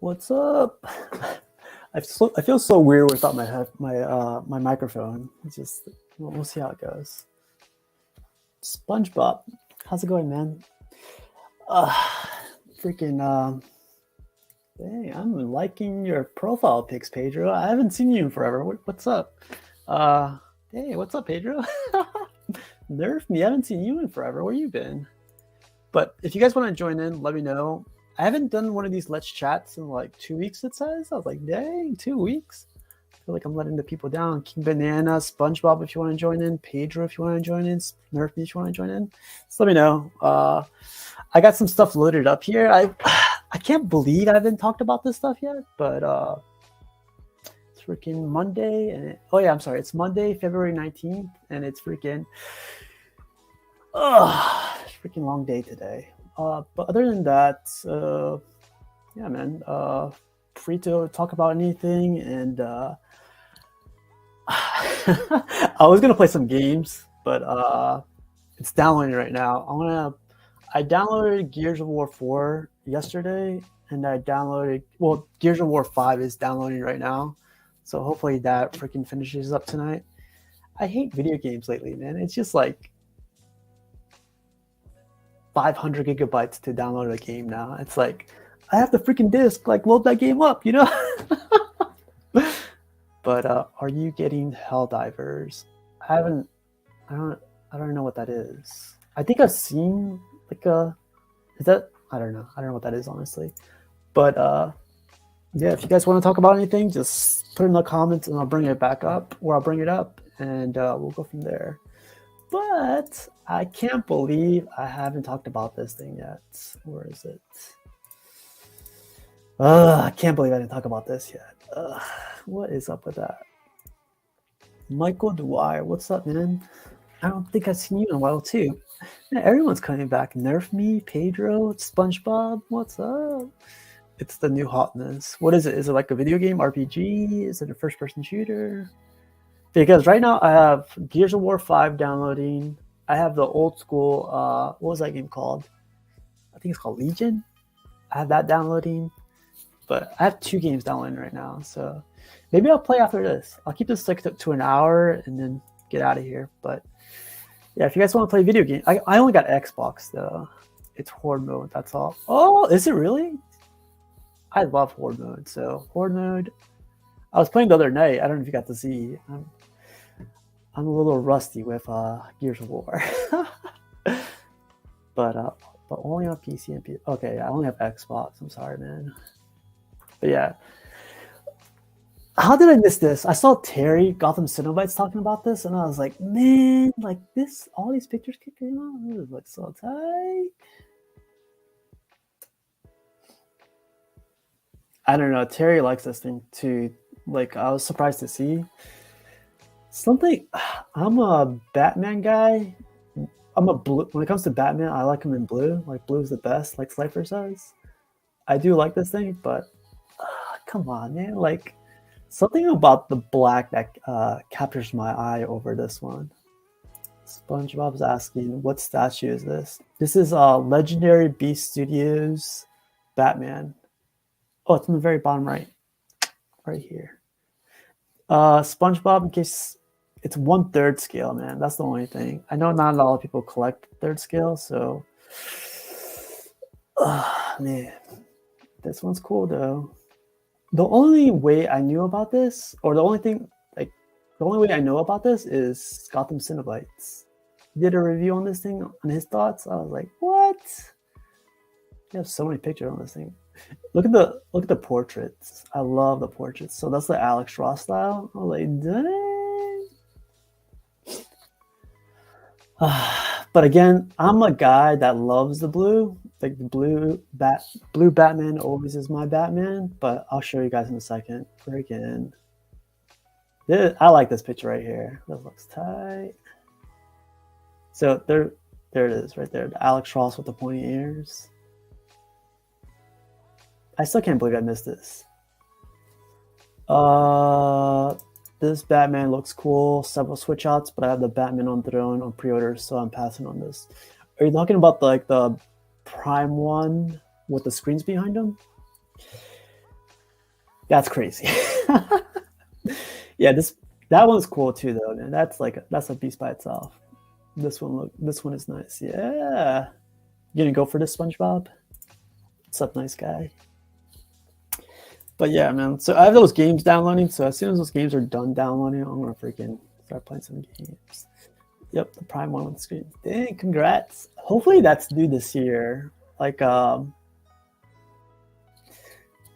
What's up? I feel so weird without my microphone. It's just we'll see how it goes. SpongeBob, how's it going, man? Uh, freaking Dang, I'm liking your profile pics, Pedro. I haven't seen you in forever. What's up? Uh, hey, what's up, Pedro? Nerf me. I haven't seen you in forever. Where you been? But if you guys want to join in, let me know. I haven't done one of these Let's Chats in like 2 weeks, it says. I was like, dang, 2 weeks? I feel like I'm letting the people down. King Banana, SpongeBob, if you want to join in. Pedro, if you want to join in. Nerf me, if you want to join in. Just let me know. I got some stuff loaded up here. I can't believe I haven't talked about this stuff yet, but it's freaking Monday. It's Monday, February 19th, and it's freaking freaking long day today. But other than that, yeah, man, free to talk about anything. And I was gonna play some games, but it's downloading right now. I downloaded Gears of War 4 yesterday, and I downloaded Gears of War 5 is downloading right now, so hopefully that freaking finishes up tonight. I hate video games lately, man. It's just like 500 gigabytes to download a game now. It's like I have the freaking disc, like load that game up, you know? But are you getting Helldivers? I don't know what that is. I think I've seen like is that, I don't know what that is, honestly. But yeah, if you guys want to talk about anything, just put it in the comments and I'll bring it back up, or I'll bring it up, and we'll go from there. But I can't believe I haven't talked about this thing yet. Where is it? I can't believe I didn't talk about this yet. What is up with that? Michael Dwyer, what's up, man? I don't think I've seen you in a while, too. Yeah, everyone's coming back. Nerf me, Pedro, SpongeBob, what's up? It's the new hotness. What is it? Is it like a video game, RPG? Is it a first-person shooter? Because right now I have Gears of War 5 downloading. I have the old school, what was that game called? I think it's called Legion. I have that downloading. But I have 2 games downloading right now, so maybe I'll play after this. I'll keep this like to an hour and then get out of here. But yeah, if you guys want to play video games, I only got Xbox though. It's Horde mode, that's all. Oh, is it really? I love Horde mode. So Horde mode. I was playing the other night. I don't know if you got to see. I'm a little rusty with Gears of War, but only on PC and PC. Okay, I only have Xbox. I'm sorry, man. But yeah, how did I miss this? I saw Terry Gotham Cenobites talking about this, and I was like, man, like this, all these pictures kicking out, it looks so tight. I don't know. Terry likes this thing too. Like, I was surprised to see something. I'm a Batman guy. I'm a blue. When it comes to Batman, I like him in blue. Like, blue is the best, like Slifer says. I do like this thing, but come on, man. Like, something about the black that captures my eye over this one. SpongeBob's asking, what statue is this? This is Legendary Beast Studios Batman. Oh, it's in the very bottom right here. SpongeBob, in case it's 1/3 scale, man. That's the only thing. I know not a lot of people collect 3rd scale, so man, this one's cool though. The only way I knew about this, or the only way I know about this is Gotham Cenobites. He did a review on this thing, on his thoughts. I was like, what? You have so many pictures on this thing. Look at the portraits. I love the portraits. So that's the Alex Ross style. I was like, dang. But again, I'm a guy that loves the blue. Like the blue Batman always is my Batman. But I'll show you guys in a second. Freaking, I like this picture right here. That looks tight. So there it is, right there. The Alex Ross with the pointy ears. I still can't believe I missed this. This Batman looks cool. Several switch outs, but I have the Batman on Throne on pre-order, so I'm passing on this. Are you talking about the Prime one with the screens behind them? That's crazy. Yeah, that one's cool too, though, man. That's a beast by itself. This one is nice. Yeah, you gonna go for this, SpongeBob? What's up, nice guy? But yeah, man. So I have those games downloading. So as soon as those games are done downloading, I'm gonna freaking start playing some games. Yep, the Prime one on the screen. Dang, congrats. Hopefully that's due this year. Like,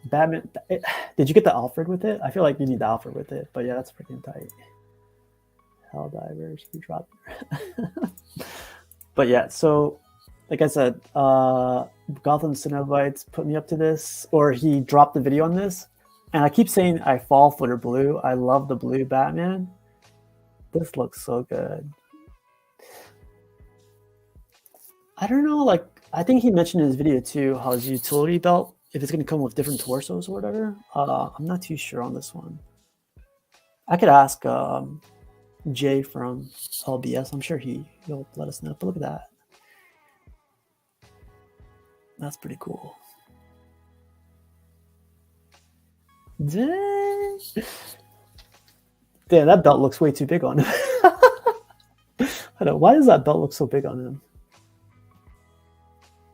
Batman. Did you get the Alfred with it? I feel like you need the Alfred with it. But yeah, that's freaking tight. Helldivers, we dropped. But yeah, so like I said, Gotham Cenobites put me up to this, or he dropped the video on this, and I keep saying I fall for the blue. I love the blue Batman. This looks so good. I don't know, like I think he mentioned in his video too how his utility belt, if it's going to come with different torsos or whatever. I'm not too sure on this one. I could ask Jay from LBS. I'm sure he'll let us know. But look at that. That's pretty cool. Dang. Damn, that belt looks way too big on him. Why does that belt look so big on him?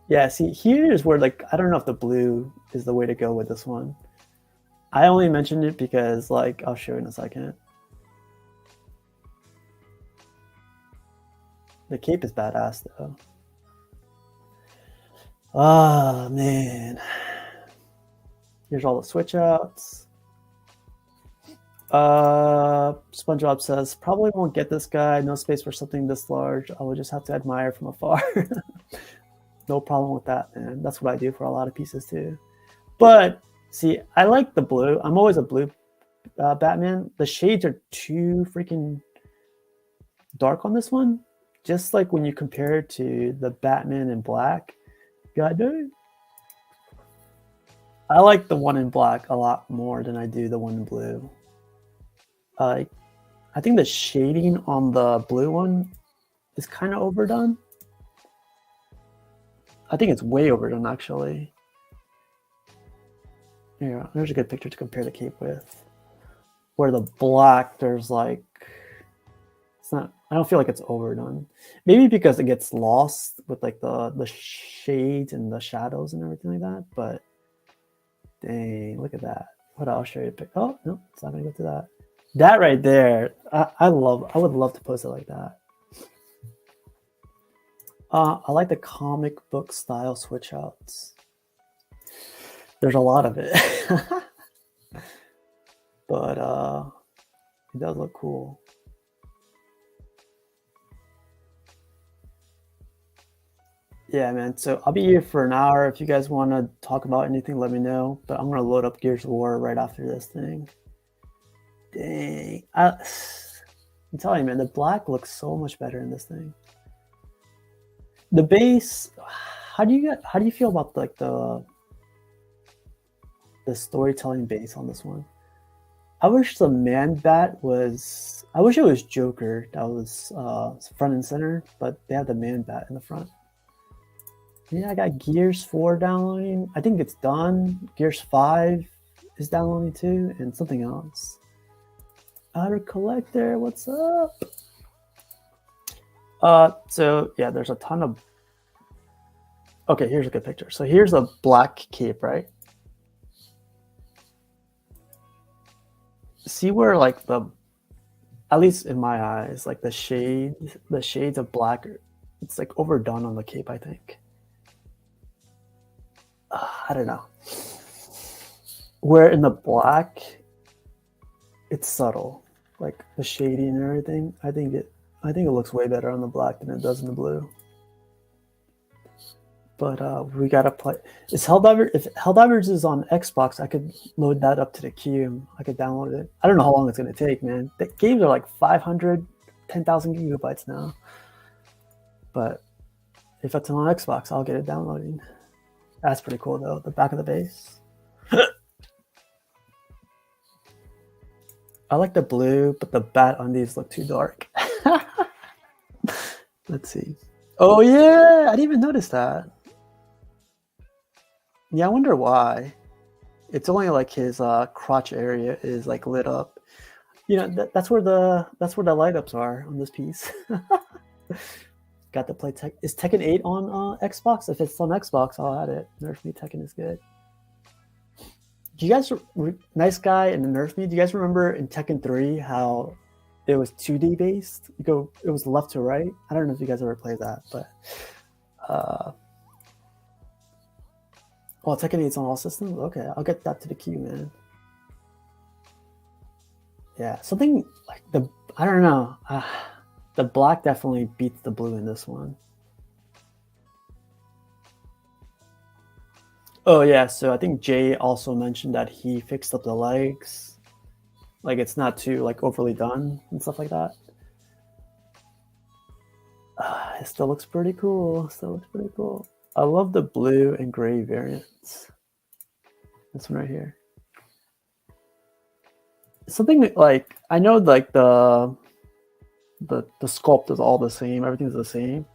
Yeah, see, here's where, like, I don't know if the blue is the way to go with this one. I only mentioned it because, like, I'll show you in a second. The cape is badass, though. Ah, man. Here's all the switch outs. SpongeBob says, probably won't get this guy. No space for something this large. I will just have to admire from afar. No problem with that, man. That's what I do for a lot of pieces too. But see, I like the blue. I'm always a blue Batman. The shades are too freaking dark on this one. Just like when you compare it to the Batman in black. God damn. I like the one in black a lot more than I do the one in blue. I think the shading on the blue one is kind of overdone. I think it's way overdone, actually. Yeah, there's a good picture to compare the cape with. Where the black, there's like, it's not, I don't feel like it's overdone. Maybe because it gets lost with like the shades and the shadows and everything like that. But dang, look at that. Hold on, I'll show you a pic. Oh, no, it's not gonna go to that. That right there, I would love to post it like that. I like the comic book style switch outs. There's a lot of it. But it does look cool. Yeah, man. So I'll be here for an hour. If you guys want to talk about anything, let me know. But I'm gonna load up Gears of War right after this thing. Dang. I'm telling you, man, the black looks so much better in this thing. The base, how do you feel about like the storytelling base on this one? I wish the Man Bat was, I wish it was Joker that was front and center, but they have the Man Bat in the front. Yeah, I got Gears 4 downloading. I think it's done. Gears 5 is downloading too, and something else. Outer Collector, what's up? So yeah, there's a ton of. Okay, here's a good picture. So here's a black cape, right? See where like at least in my eyes, like the shades of black, it's like overdone on the cape, I think. I don't know. Where in the black, it's subtle, like the shading and everything. I think it looks way better on the black than it does in the blue. But we gotta play. If Helldivers is on Xbox, I could load that up to the queue. I could download it. I don't know how long it's gonna take, man. The games are like 500, 10,000 gigabytes now. But if it's on Xbox, I'll get it downloading. That's pretty cool though. The back of the base. I like the blue, but the bat on these look too dark. Let's see. Oh yeah, I didn't even notice that. Yeah, I wonder why. It's only like his crotch area is like lit up. You know, that's where the light ups are on this piece. Got to play Tekken. Is Tekken 8 on Xbox? If it's on Xbox, I'll add it. Nerf Me Tekken is good. Do you guys, Nice Guy and Nerf Me, do you guys remember in Tekken 3 how it was 2D based? It was left to right. I don't know if you guys ever played that, but well, Tekken 8's on all systems. Okay, I'll get that to the queue, man. Yeah, something like I don't know. The black definitely beats the blue in this one. Oh yeah, so I think Jay also mentioned that he fixed up the legs, like it's not too like overly done and stuff like that. It still looks pretty cool. I love the blue and gray variants. This one right here. Something like I know like the sculpt is all the same. Everything's the same.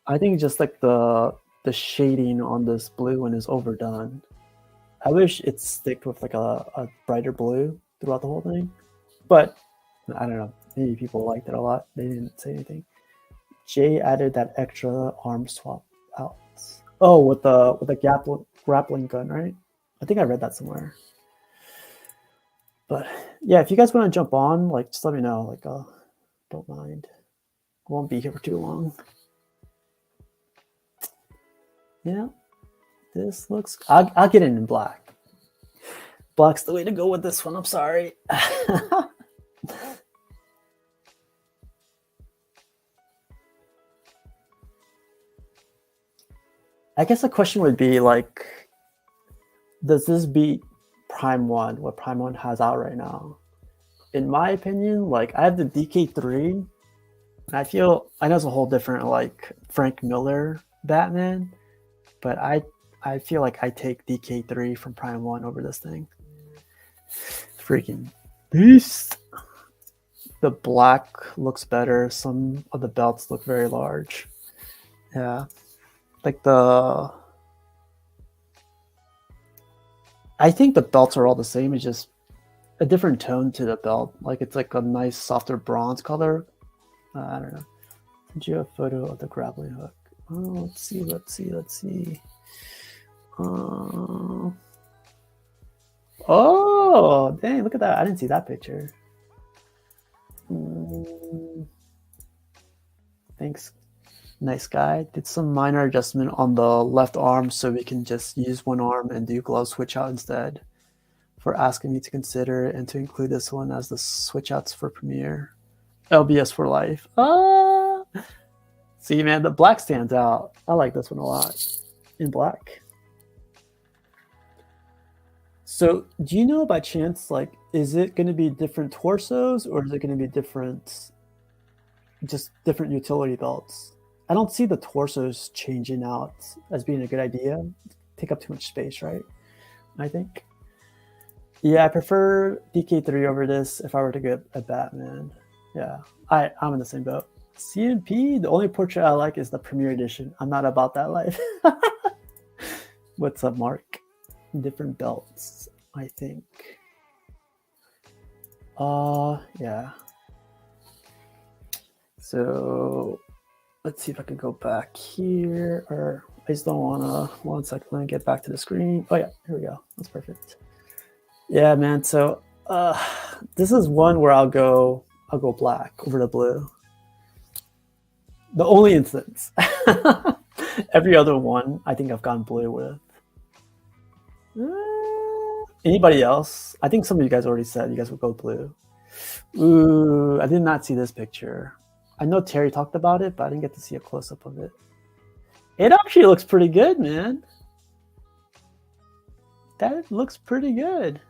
I think just like the shading on this blue one is overdone. I wish it sticked with like a brighter blue throughout the whole thing. But I don't know. Maybe people liked it a lot. They didn't say anything. Jay added that extra arm swap outs. Oh, with the grappling gun, right? I think I read that somewhere. But yeah, if you guys want to jump on, like just let me know. Like, don't mind. I won't be here for too long. Yeah, this looks. I'll get it in black. Black's the way to go with this one. I'm sorry. I guess the question would be like, does this beat Prime 1, what Prime 1 has out right now? In my opinion, like I have the DK3, and I know it's a whole different like Frank Miller Batman, but I feel like I take DK3 from Prime 1 over this thing. Freaking beast. The black looks better. Some of the belts look very large. Yeah. Like I think the belts are all the same. It's just a different tone to the belt. Like it's like a nice softer bronze color. I don't know. Send you a photo of the grappling hook. Oh, let's see. Oh, dang, look at that. I didn't see that picture. Thanks, Nice Guy. Did some minor adjustment on the left arm so we can just use one arm and do glove switch out instead. For asking me to consider and to include this one as the switch outs for Premiere. LBS for life. See, man, the black stands out. I like this one a lot. In black. So, do you know by chance, like, is it going to be different torsos or is it going to be just different utility belts? I don't see the torsos changing out as being a good idea. Take up too much space, right? I think. Yeah, I prefer DK3 over this if I were to get a Batman. Yeah, I'm in the same boat. CMP, the only portrait I like is the Premiere Edition. I'm not about that life. What's up, Mark? Different belts, I think. Yeah. So let's see if I can go back here, or I just don't wanna. 1 second, let me get back to the screen. Oh yeah, here we go. That's perfect. Yeah, man. So this is one where I'll go black over the blue. The only instance. Every other one, I think I've gone blue with. Anybody else? I think some of you guys already said you guys would go blue. Ooh, I did not see this picture. I know Terry talked about it, but I didn't get to see a close-up of it. It actually looks pretty good, man. That looks pretty good.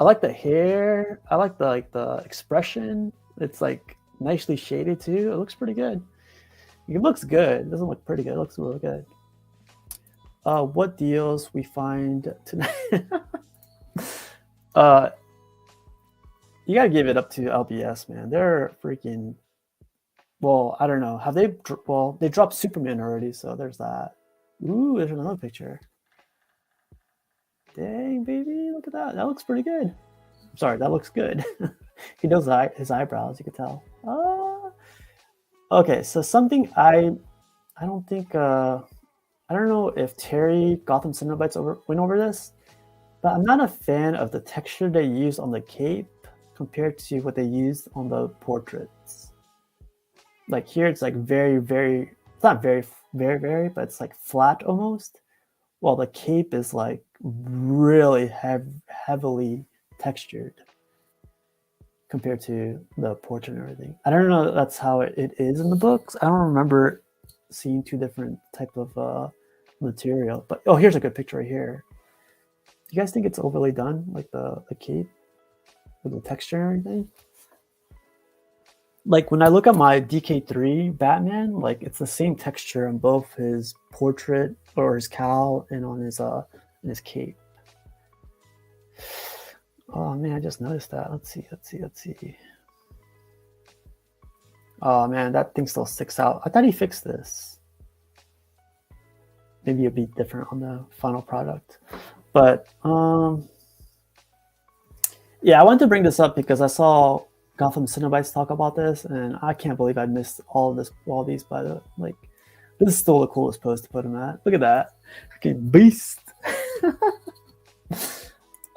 I like the hair. I like the expression. It's like nicely shaded too. It looks pretty good. It looks good. It doesn't look pretty good. It looks really good. What deals we find tonight? You gotta give it up to LBS, man. They're freaking. Well, I don't know. Have they? Well, they dropped Superman already, so there's that. Ooh, there's another picture. Dang, baby, look at that. That looks pretty good. I'm sorry, that looks good. He does his eyebrows, you could tell. Okay, so something I don't think I don't know if Terry Gotham Cinnabites went over this, but I'm not a fan of the texture they used on the cape compared to what they used on the portraits. Like here, it's like very, very, it's not very, very, very, but it's like flat almost. While the cape is like really heavily textured compared to the portrait and everything. I don't know if that's how it is in the books. I don't remember seeing two different type of material. But oh, here's a good picture right here. Do you guys think it's overly done, like the cape with the texture and everything? Like when I look at my DK3 Batman, like it's the same texture on both his portrait or his cowl and on his cape. Oh man, I just noticed that. Let's see. Oh man, that thing still sticks out. I thought he fixed this. Maybe it'd be different on the final product. But yeah, I wanted to bring this up because I saw Gotham Cinnabites talk about this, and I can't believe I missed all these by the like. This is still the coolest pose to put him at. Look at that, freaking beast.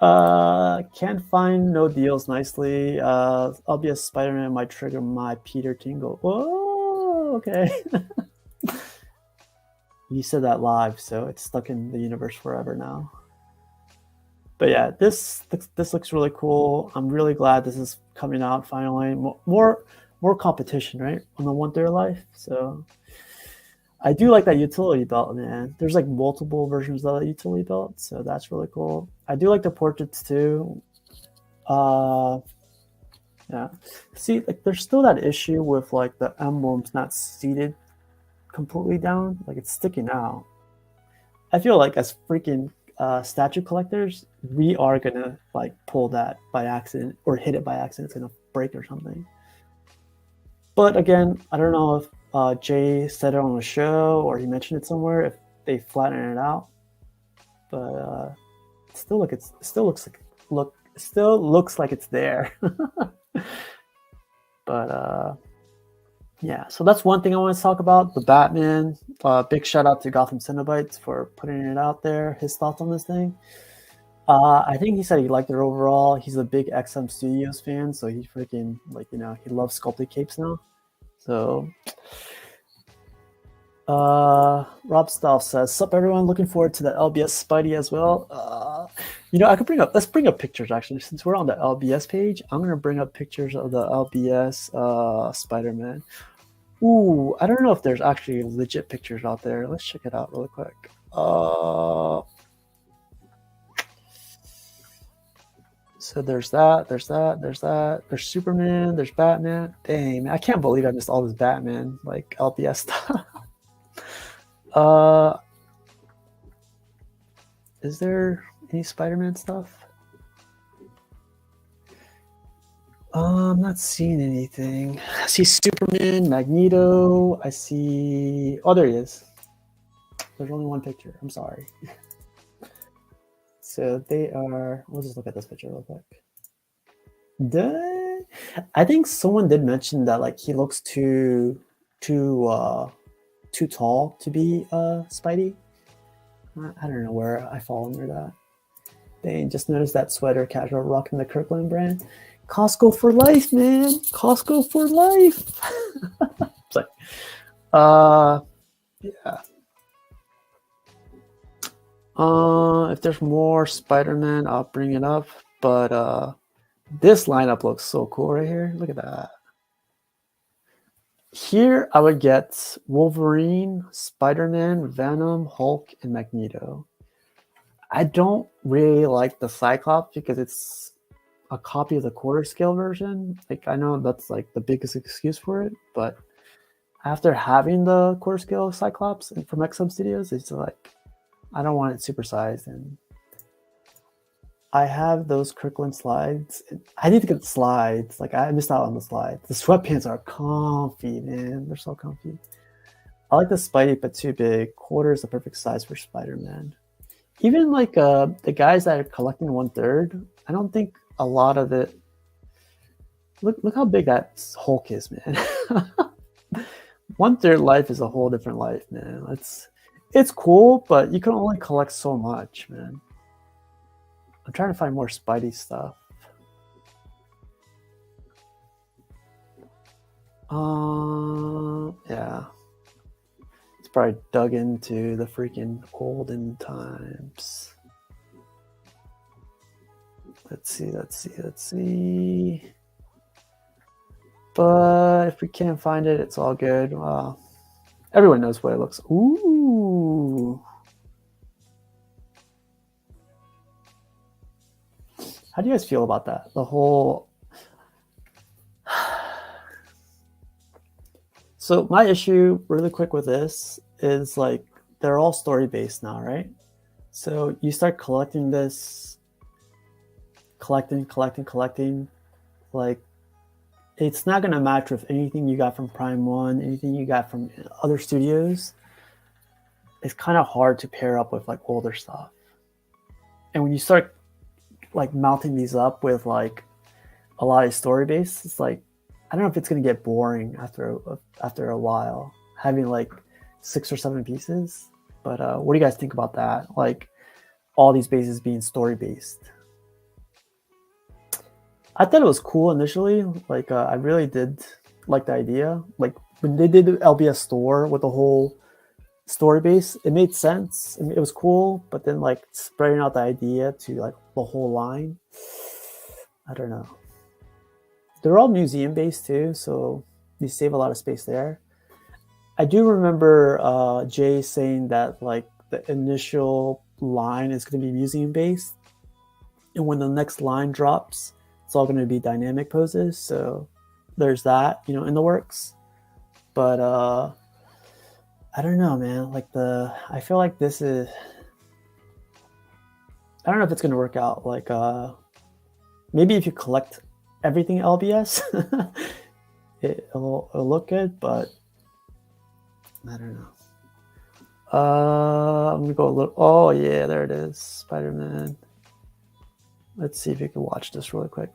Can't find no deals nicely. LBS Spider-Man might trigger my Peter Tingle. Whoa, okay. You said that live, so it's stuck in the universe forever now. But yeah, this looks really cool. I'm really glad this is coming out finally. More competition, right, on the One Third Life. So I do like that utility belt, man. There's like multiple versions of that utility belt, so that's really cool. I do like the portraits too. Yeah. See, like there's still that issue with like the emblems not seated completely down, like it's sticking out. I feel like as freaking statue collectors, we are gonna like pull that by accident or hit it by accident. It's gonna break or something. But again, I don't know if Jay said it on the show or he mentioned it somewhere. If they flatten it out, but it still looks like it's there. But yeah, so that's one thing I want to talk about. The Batman. Big shout out to Gotham Cinnabites for putting it out there. His thoughts on this thing. I think he said he liked it overall. He's a big XM Studios fan, so he freaking he loves sculpted capes now. So Rob Staff says, "Sup everyone, looking forward to the LBS Spidey as well." Let's bring up pictures actually. Since we're on the LBS page, I'm gonna bring up pictures of the LBS Spider-Man. Ooh, I don't know if there's actually legit pictures out there. Let's check it out really quick. So there's that, there's Superman, there's Batman. Dang, man, I can't believe I missed all this Batman, like LBS stuff. Is there any Spider-Man stuff? I'm not seeing anything. I see Superman, Magneto. I see. Oh, there he is. There's only one picture. I'm sorry. So they are. We'll just look at this picture real quick. I think someone did mention that like he looks too tall to be Spidey. I don't know where I fall under that. Dang, just noticed that sweater casual rocking the Kirkland brand. Costco for life, man. Costco for life. It's like, yeah. If there's more Spider-Man, I'll bring it up. But this lineup looks so cool right here. Look at that. Here, I would get Wolverine, Spider-Man, Venom, Hulk, and Magneto. I don't really like the Cyclops because it's a copy of the quarter scale version. Like I know that's like the biggest excuse for it, but after having the quarter scale Cyclops from XM Studios, it's like I don't want it supersized, and I have those Kirkland slides. I need to get the slides. Like I missed out on the slides. The sweatpants are comfy, man. They're so comfy. I like the Spidey, but too big. Quarter is the perfect size for Spider-Man. Even like the guys that are collecting 1/3, I don't think a lot of it. Look how big that Hulk is, man. 1/3 life is a whole different life, man. It's cool, but you can only collect so much, man. I'm trying to find more Spidey stuff. Yeah. It's probably dug into the freaking olden times. Let's see. But if we can't find it, it's all good. Everyone knows what it looks. Ooh. How do you guys feel about that? The whole. So my issue, really quick with this, is like they're all story based now, right? So you start collecting this, collecting. Like, it's not gonna match with anything you got from Prime One, anything you got from other studios. It's kind of hard to pair up with like older stuff. And when you start like mounting these up with like a lot of story based, it's like I don't know if it's gonna get boring after a while having like 6 or 7 pieces. But what do you guys think about that? Like all these bases being story based. I thought it was cool initially. Like I really did like the idea. Like when they did the LBS store with the whole story base, it made sense. I mean, it was cool, but then like spreading out the idea to like the whole line, I don't know. They're all museum based too, so you save a lot of space there. I do remember Jay saying that like the initial line is going to be museum based, and when the next line drops, it's all going to be dynamic poses. So there's that, you know, in the works. But I don't know, man. Like I feel like this is. I don't know if it's going to work out. Like maybe if you collect everything LBS, it'll look good, but I don't know. I'm gonna go a little. Oh yeah, there it is, Spider-Man. Let's see if you can watch this really quick.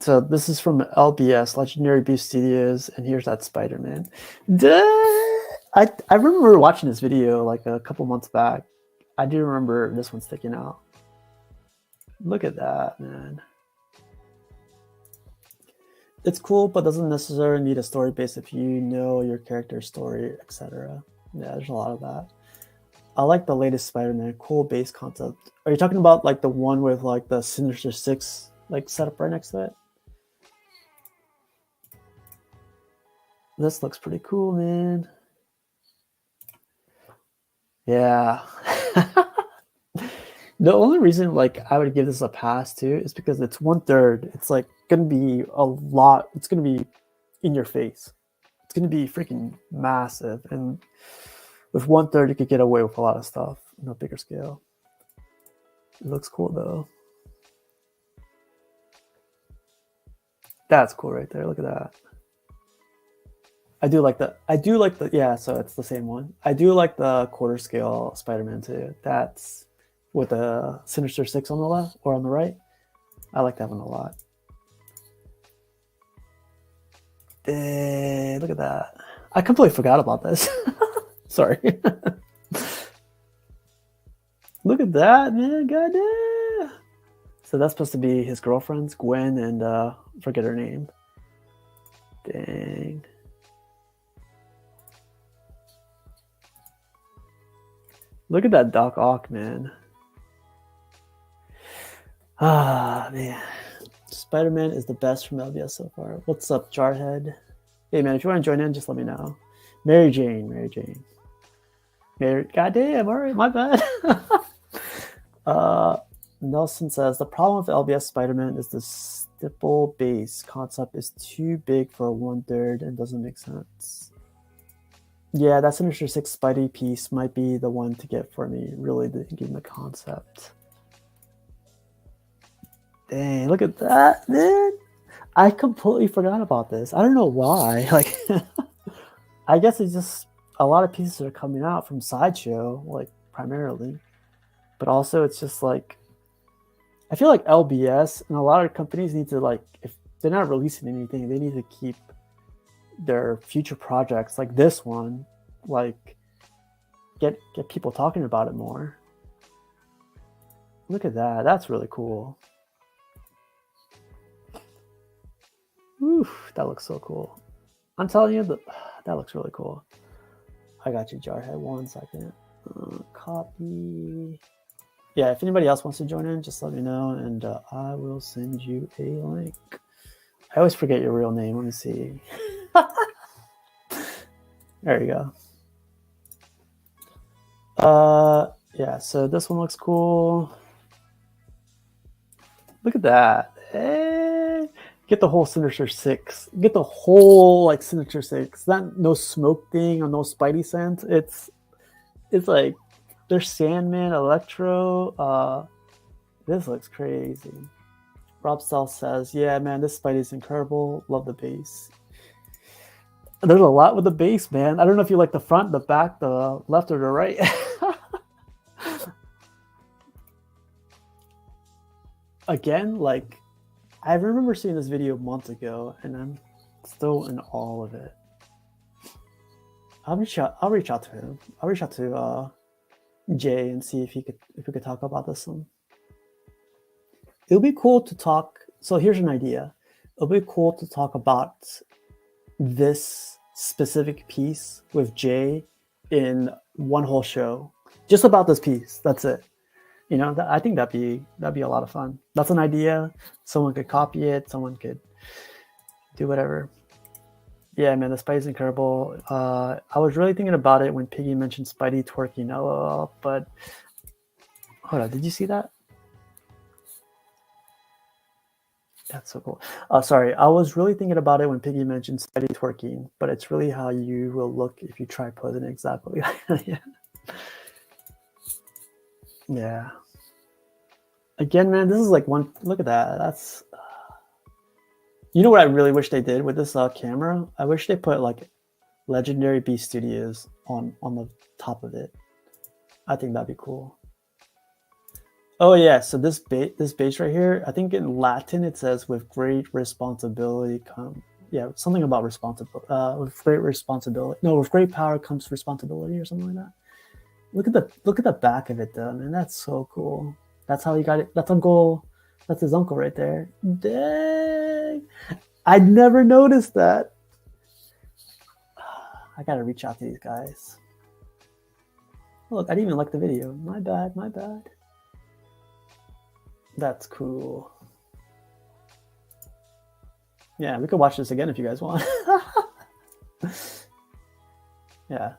So this is from LBS, Legendary Beast Studios, and here's that Spider-Man. I remember watching this video like a couple months back. I do remember this one sticking out. Look at that, man. It's cool, but doesn't necessarily need a story base if you know your character's story, etc. Yeah, there's a lot of that. I like the latest Spider-Man, cool base concept. Are you talking about like the one with like the Sinister Six like set up right next to it? This looks pretty cool, man. Yeah. The only reason like I would give this a pass too is because it's 1/3. It's like gonna be a lot. It's gonna be in your face. It's gonna be freaking massive, and with 1/3 you could get away with a lot of stuff on a bigger scale. It looks cool though. That's cool right there. Look at that. I do like the yeah, so it's the same one. I do like the quarter scale Spider-Man too. That's with the Sinister Six on the left or on the right. I like that one a lot. Look at that. I completely forgot about this. Sorry. Look at that, man. Goddamn. So that's supposed to be his girlfriend's, Gwen, and forget her name. Dang. Look at that Doc Ock, man. Ah, man. Spider-Man is the best from LBS so far. What's up, Jarhead? Hey, man, if you want to join in, just let me know. Mary Jane. Goddamn, all right, my bad. Nelson says, the problem with LBS Spider-Man is the stipple base concept is too big for 1/3 and doesn't make sense. Yeah, that Sinister Six Spidey piece might be the one to get for me. Really thinking the concept. Dang, look at that, man. I completely forgot about this. I don't know why. Like, I guess it's just a lot of pieces are coming out from Sideshow, like primarily, but also it's just like I feel like LBS and a lot of companies need to like if they're not releasing anything, they need to keep their future projects like this one, like get people talking about it more. Look at that. That's really cool. Oof, that looks so cool. I'm telling you, that looks really cool. I got you, Jarhead. 1 second. Copy. Yeah, if anybody else wants to join in, just let me know, and I will send you a link. I always forget your real name. Let me see. There you go. Yeah, so this one looks cool. Look at that. Hey. Get the whole Sinister Six. Get the whole like Sinister Six. That no smoke thing or no Spidey scent. It's like there's Sandman, Electro. This looks crazy. Rob Sell says, "Yeah, man, this Spidey's incredible. Love the base." There's a lot with the base, man. I don't know if you like the front, the back, the left, or the right. Again, like I remember seeing this video months ago, and I'm still in awe of it. I'll reach out to him. I'll reach out to Jay and see if we could talk about this one. It would be cool to talk. So here's an idea. It would be cool to talk about this specific piece with Jay in one whole show, just about this piece. That's it. You know, I think that'd be a lot of fun. That's an idea. Someone could copy it. Someone could do whatever. Yeah, man, the Spidey's incredible. I was really thinking about it when Piggy mentioned Spidey twerking. But hold on, did you see that? That's so cool. Sorry, I was really thinking about it when Piggy mentioned Spidey twerking, but it's really how you will look if you try posing exactly. Yeah. Yeah. Again, man, this is like one. Look at that. That's. You know what I really wish they did with this camera? I wish they put like Legendary Beast Studios on the top of it. I think that'd be cool. Oh yeah, so this base right here, I think in Latin it says with great responsibility come. Yeah, something about responsibility. With great responsibility. No, with great power comes responsibility or something like that. Look at the back of it though, man. That's so cool. That's how he got it. That's his uncle right there. Dang. I never noticed that. I gotta reach out to these guys. Look, I didn't even like the video. My bad. That's cool. Yeah, we could watch this again if you guys want. Yeah.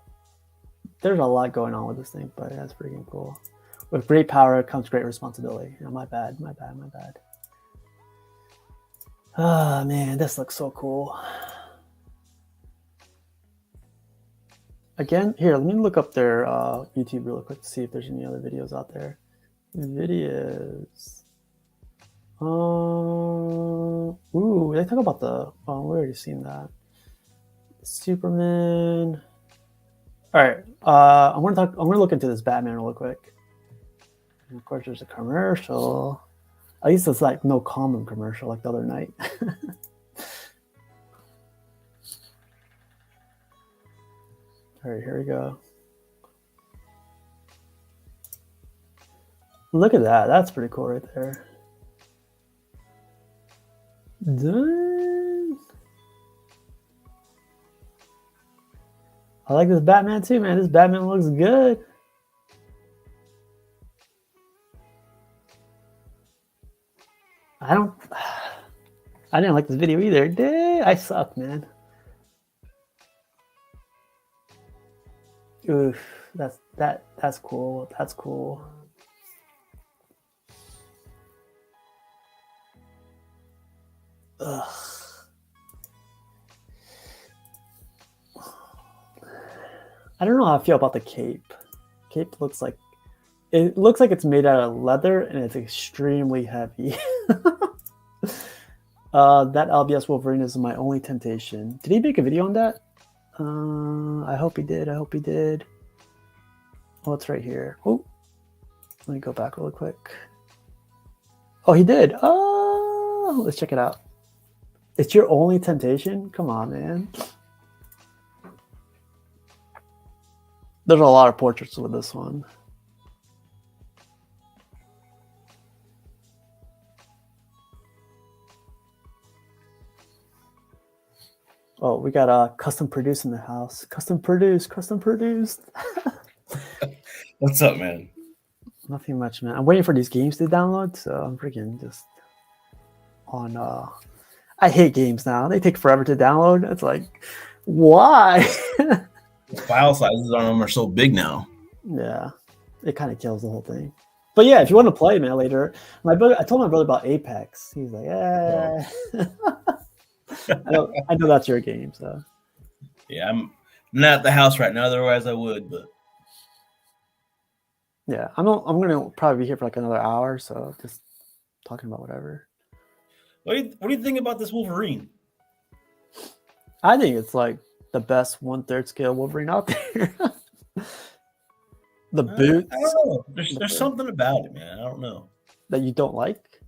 There's a lot going on with this thing, but that's freaking cool. With great power comes great responsibility. You know, my bad. Oh man, this looks so cool. Again, here, let me look up their YouTube real quick to see if there's any other videos out there. Videos. Ooh, they talk about the. Oh, we already seen that. Superman. All right, I'm gonna look into this Batman real quick. And of course, there's a commercial. At least it's like no common commercial like the other night. All right, here we go. Look at that. That's pretty cool right there. Dang. I like this Batman too, man. This Batman looks good. I didn't like this video either. Dang, I suck, man. Oof, that's cool. That's cool. Ugh. I don't know how I feel about the cape. Cape looks like it's made out of leather and it's extremely heavy. That LBS Wolverine is my only temptation. Did he make a video on that? I hope he did. I hope he did. Oh, it's right here. Oh, let me go back really quick. Oh, he did. Oh, let's check it out. It's your only temptation? Come on, man. There's a lot of portraits with this one. Oh, we got custom produced in the house. Custom produced. What's up, man? Nothing much, man. I'm waiting for these games to download, so I'm freaking just on. I hate games now. They take forever to download. It's like, why? The file sizes on them are so big now. Yeah, it kind of kills the whole thing. But yeah, if you want to play, man, later. I told my brother about Apex. He's like, yeah. I know that's your game, so. Yeah, I'm not at the house right now. Otherwise, I would. But yeah, I'm gonna probably be here for like another hour, so just talking about whatever. What do you think about this Wolverine? I think it's like the best 1/3 scale Wolverine out there. The boots. I don't know. There's something about it, man. I don't know. That you don't like?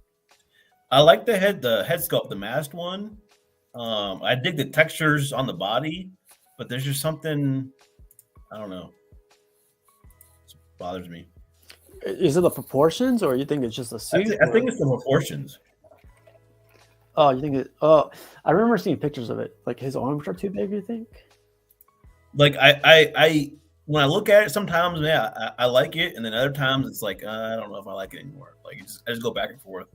I like the head sculpt, the masked one. I dig the textures on the body, but there's just something, I don't know. It bothers me. Is it the proportions, or you think it's just a suit? I think it's the proportions. Oh, you think it? Oh, I remember seeing pictures of it. Like his arms are too big. You think? Like I when I look at it, sometimes I like it, and then other times it's like I don't know if I like it anymore. Like I just go back and forth.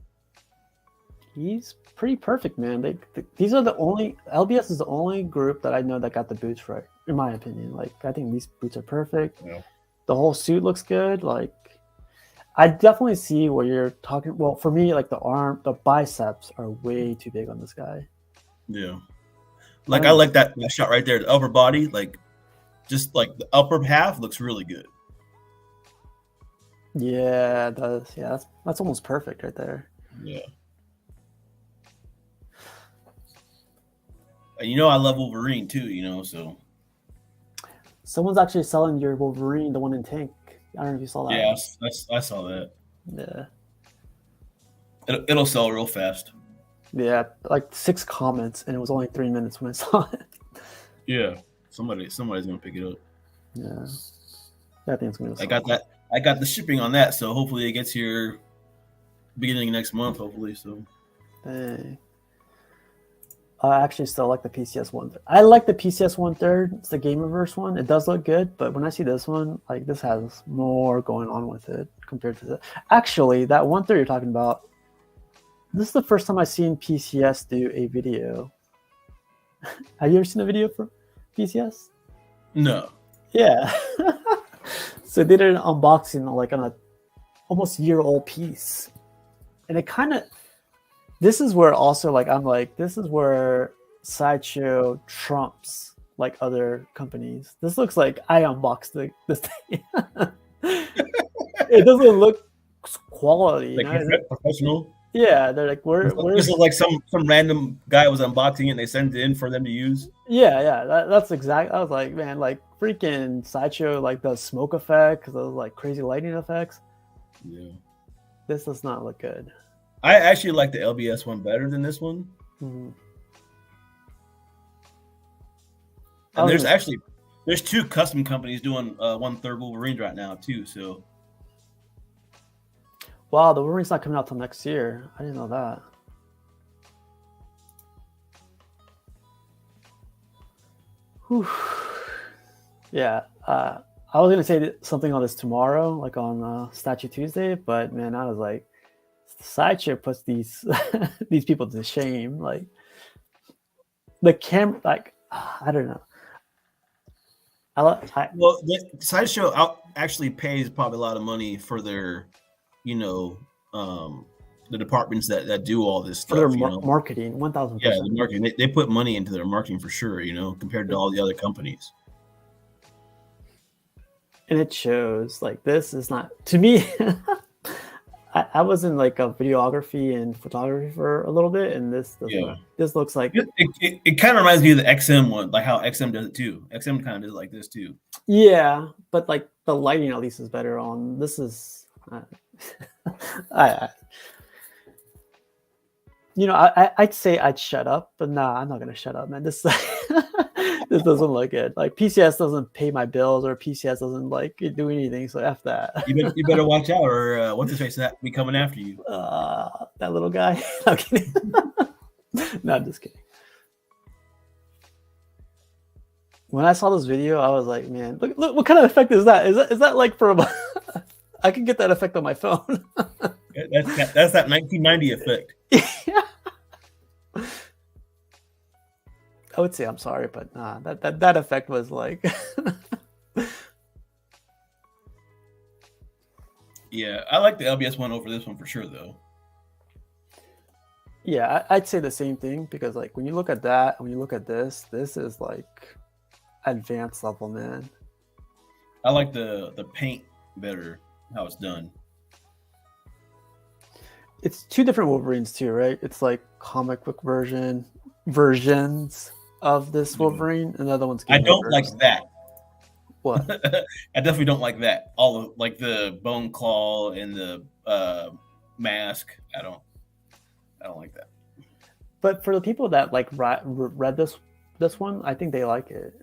He's pretty perfect, man. These are the only LBS is the only group that I know that got the boots right, in my opinion. Like I think these boots are perfect. Yeah. The whole suit looks good. Like I definitely see what you're talking. Well, for me, like the biceps are way too big on this guy. Yeah, like I like that shot right there. The upper body, like just like the upper half, looks really good. Yeah, it does. Yeah, that's almost perfect right there. Yeah. You know, I love Wolverine too. You know, so someone's actually selling your Wolverine, the one in tank. I don't know if you saw that. Yeah, I saw that. Yeah. It'll sell real fast. Yeah, like 6 comments, and it was only 3 minutes when I saw it. Yeah, somebody's gonna pick it up. Yeah, I think it's gonna. I got the shipping on that, so hopefully it gets here beginning of next month. Hopefully, so. Hey. I actually still like the PCS 1/3. I like the PCS 1/3. It's the Gamerverse one. It does look good, but when I see this one, like this has more going on with it compared to the. Actually, that 1/3 you're talking about. This is the first time I've seen PCS do a video. Have you ever seen a video from PCS? No. Yeah. So they did an unboxing like on a almost year-old piece, and it kind of. This is where also like I'm like this is where Sideshow trumps like other companies. This looks like I unboxed this thing. It doesn't look quality. Like professional. Yeah, they're like this is like some random guy was unboxing it and they sent it in for them to use. Yeah. That's exactly. I was like, man, like freaking Sideshow like does smoke effects, those like crazy lighting effects. Yeah. This does not look good. I actually like the LBS one better than this one. Mm-hmm. And there's 2 custom companies doing 1/3 Wolverines right now too. So. Wow, the Wolverine's not coming out till next year. I didn't know that. Whew. Yeah, I was gonna say something on this tomorrow, like on Statue Tuesday, but man, I was like. Sideshow puts these these people to shame. Like the camera, like I don't know. Well, the Sideshow actually pays probably a lot of money for their, the departments that do all this stuff. For their marketing, 1,000%. Yeah, the marketing. They put money into their marketing for sure. Compared to all the other companies. And it shows. Like this is not to me. I was in like a videography and photography for a little bit, and this does Yeah. not. This looks like It kind of reminds me of the XM one, like how XM does it too. XM kind of does it like this too. yeah, but like the lighting at least is better on. This is, I you know, I'd say I'd shut up, but nah, I'm not gonna shut up, man. This this doesn't look good. Like PCS doesn't pay my bills, or PCS doesn't like do anything. So f that. You better watch out, or what's his face that be coming after you. That little guy. I'm kidding. No, I'm just kidding. When I saw this video, I was like, man, look, what kind of effect is that? Is that like from? I can get that effect on my phone. That's that 1990 effect. Yeah. I would say I'm sorry, but nah, that effect was like. Yeah, I like the LBS one over this one for sure, though. Yeah, I'd say the same thing, because like when you look at that, when you look at this is like advanced level, man. I like the paint better, how it's done. It's two different Wolverines too, right? It's like comic book versions of this Wolverine. Another one's. I don't like that. What? I definitely don't like that. All of like the bone claw and the mask. I don't like that. But for the people that like read this one, I think they like it.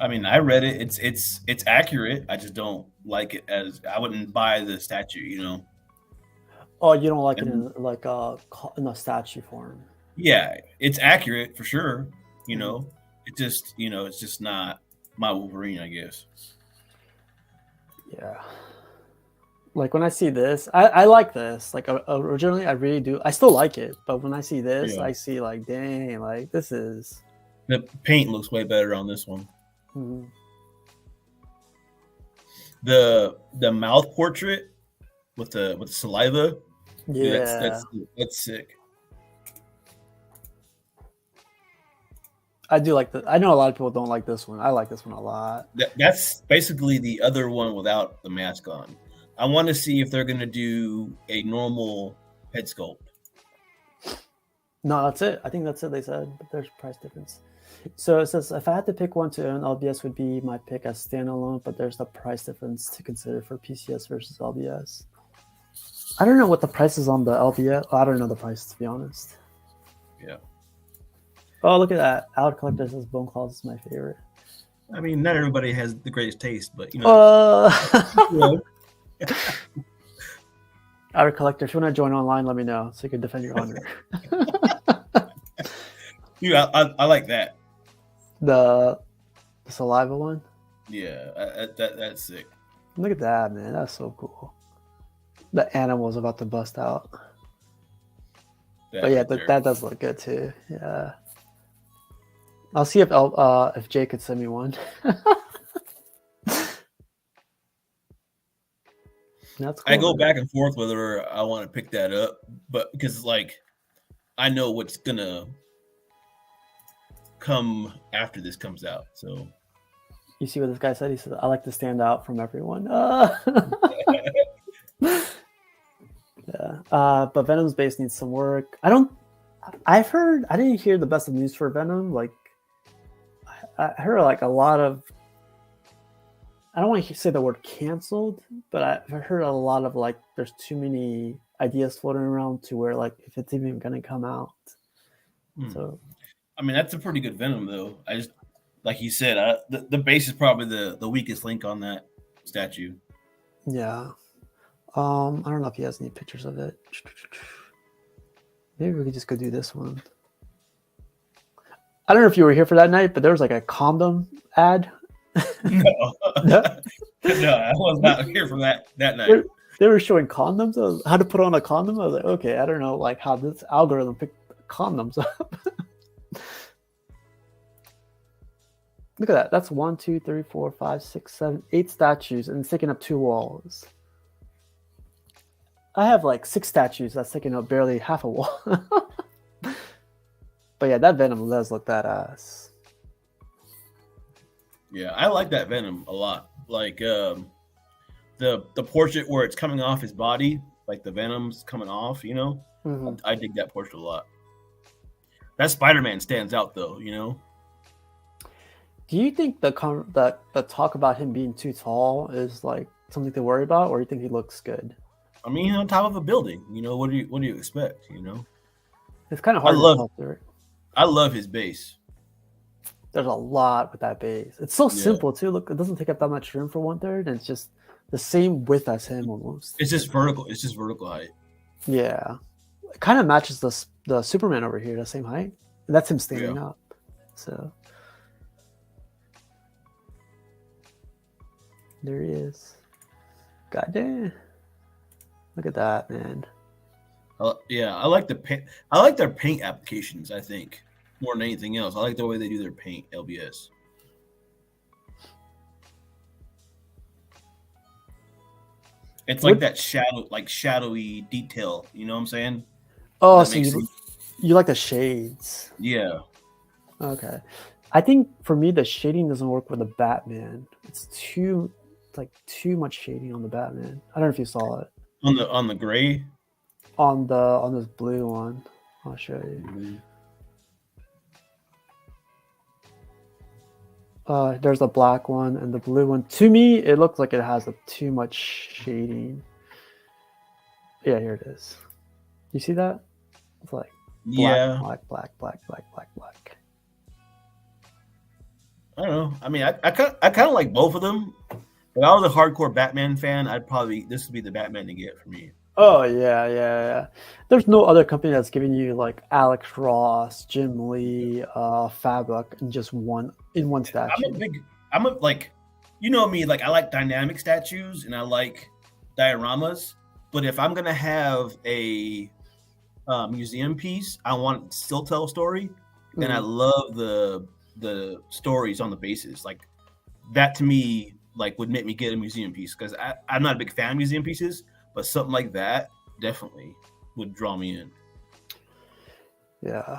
I mean, I read it. It's accurate. I just don't like it as I wouldn't buy the statue. You know. Oh, you don't like it in like in a statue form? Yeah, it's accurate for sure. You know, it's just not my Wolverine, I guess. Yeah. Like when I see this, I like this. Like originally, I really do. I still like it, but when I see this, I see like, dang, like this is. The paint looks way better on this one. Mm-hmm. The mouth portrait with the saliva. Yeah, dude, that's sick. I do like that. I know a lot of people don't like this one. I like this one a lot. That's basically the other one without the mask on. I want to see if they're going to do a normal head sculpt. No, that's it. I think that's it. They said, but there's a price difference. So it says, if I had to pick one to own, LBS would be my pick as standalone, but there's the price difference to consider for PCS versus LBS. I don't know what the price is on the LBS. I don't know the price, to be honest. Yeah. Oh, look at that. Out Collector says Bone Claws is my favorite. I mean, not everybody has the greatest taste, but you know. Outer Collector, if you want to join online, let me know so you can defend your honor. Yeah, I like that. The saliva one? Yeah, that's sick. Look at that, man. That's so cool. The animal's about to bust out. But yeah, that does look good too. Yeah. I'll see if Jay could send me one. That's cool, I go back and forth whether I want to pick that up, but because like I know what's gonna come after this comes out. So you see what this guy said? He said, "I like to stand out from everyone." Yeah. But Venom's base needs some work. I didn't hear the best of news for Venom. Like I heard like a lot of, I don't want to say the word canceled, but I've heard a lot of like there's too many ideas floating around to where like if it's even gonna come out. So I mean that's a pretty good Venom though. I just like you said, the base is probably the weakest link on that statue. Yeah. I don't know if he has any pictures of it. Maybe we could just go do this one. I don't know if you were here for that night, but there was like a condom ad. No, I was not here for that night. They were showing condoms. How to put on a condom. I was like, okay, I don't know, like how this algorithm picked condoms up. Look at that. That's 1, 2, 3, 4, 5, 6, 7, 8 statues, and it's taking up 2 walls. I have like 6 statues that's taking up barely half a wall. But yeah, that Venom does look badass. Yeah, I like that Venom a lot. Like the portrait where it's coming off his body, like the Venom's coming off. You know, Mhm. I dig that portion a lot. That Spider-Man stands out though. You know, Do you think that the talk about him being too tall is like something to worry about, or you think he looks good? I mean, he's on top of a building. You know, what do you expect? You know, It's kind of I hard to love tell through it. I love his base. There's a lot with that base. It's so Yeah, simple too. Look, it doesn't take up that much room for 1/3, and it's just the same width as him almost. it's just vertical. It's just vertical height. Yeah, it kind of matches the Superman over here, the same height. And that's him standing Yeah. up. So there he is. God damn! Look at that, man. Yeah, I like the paint. I like their paint applications. I think more than anything else, I like the way they do their paint. LBS. It's like that shadowy detail. You know what I'm saying? Oh, That so makes you like the shades? yeah. Okay. I think for me the shading doesn't work with the Batman. It's too much shading on the Batman. I don't know if you saw it On the gray. on this blue one. I'll show you. There's a black one and the blue one. To me, it looks like it has too much shading. Yeah, here it is. You see that? It's like black, Yeah, black. I don't know. I mean, I kind of like both of them. If I was a hardcore Batman fan, this would be the Batman to get for me. Oh yeah. There's no other company that's giving you like Alex Ross, Jim Lee, Fabric in just one statue. I'm a like, you know me, like I like dynamic statues and I like dioramas. But if I'm gonna have a museum piece, I want to still tell a story, and I love the stories on the bases. Like that to me, like would make me get a museum piece because I'm not a big fan of museum pieces, but something like that definitely would draw me in. Yeah.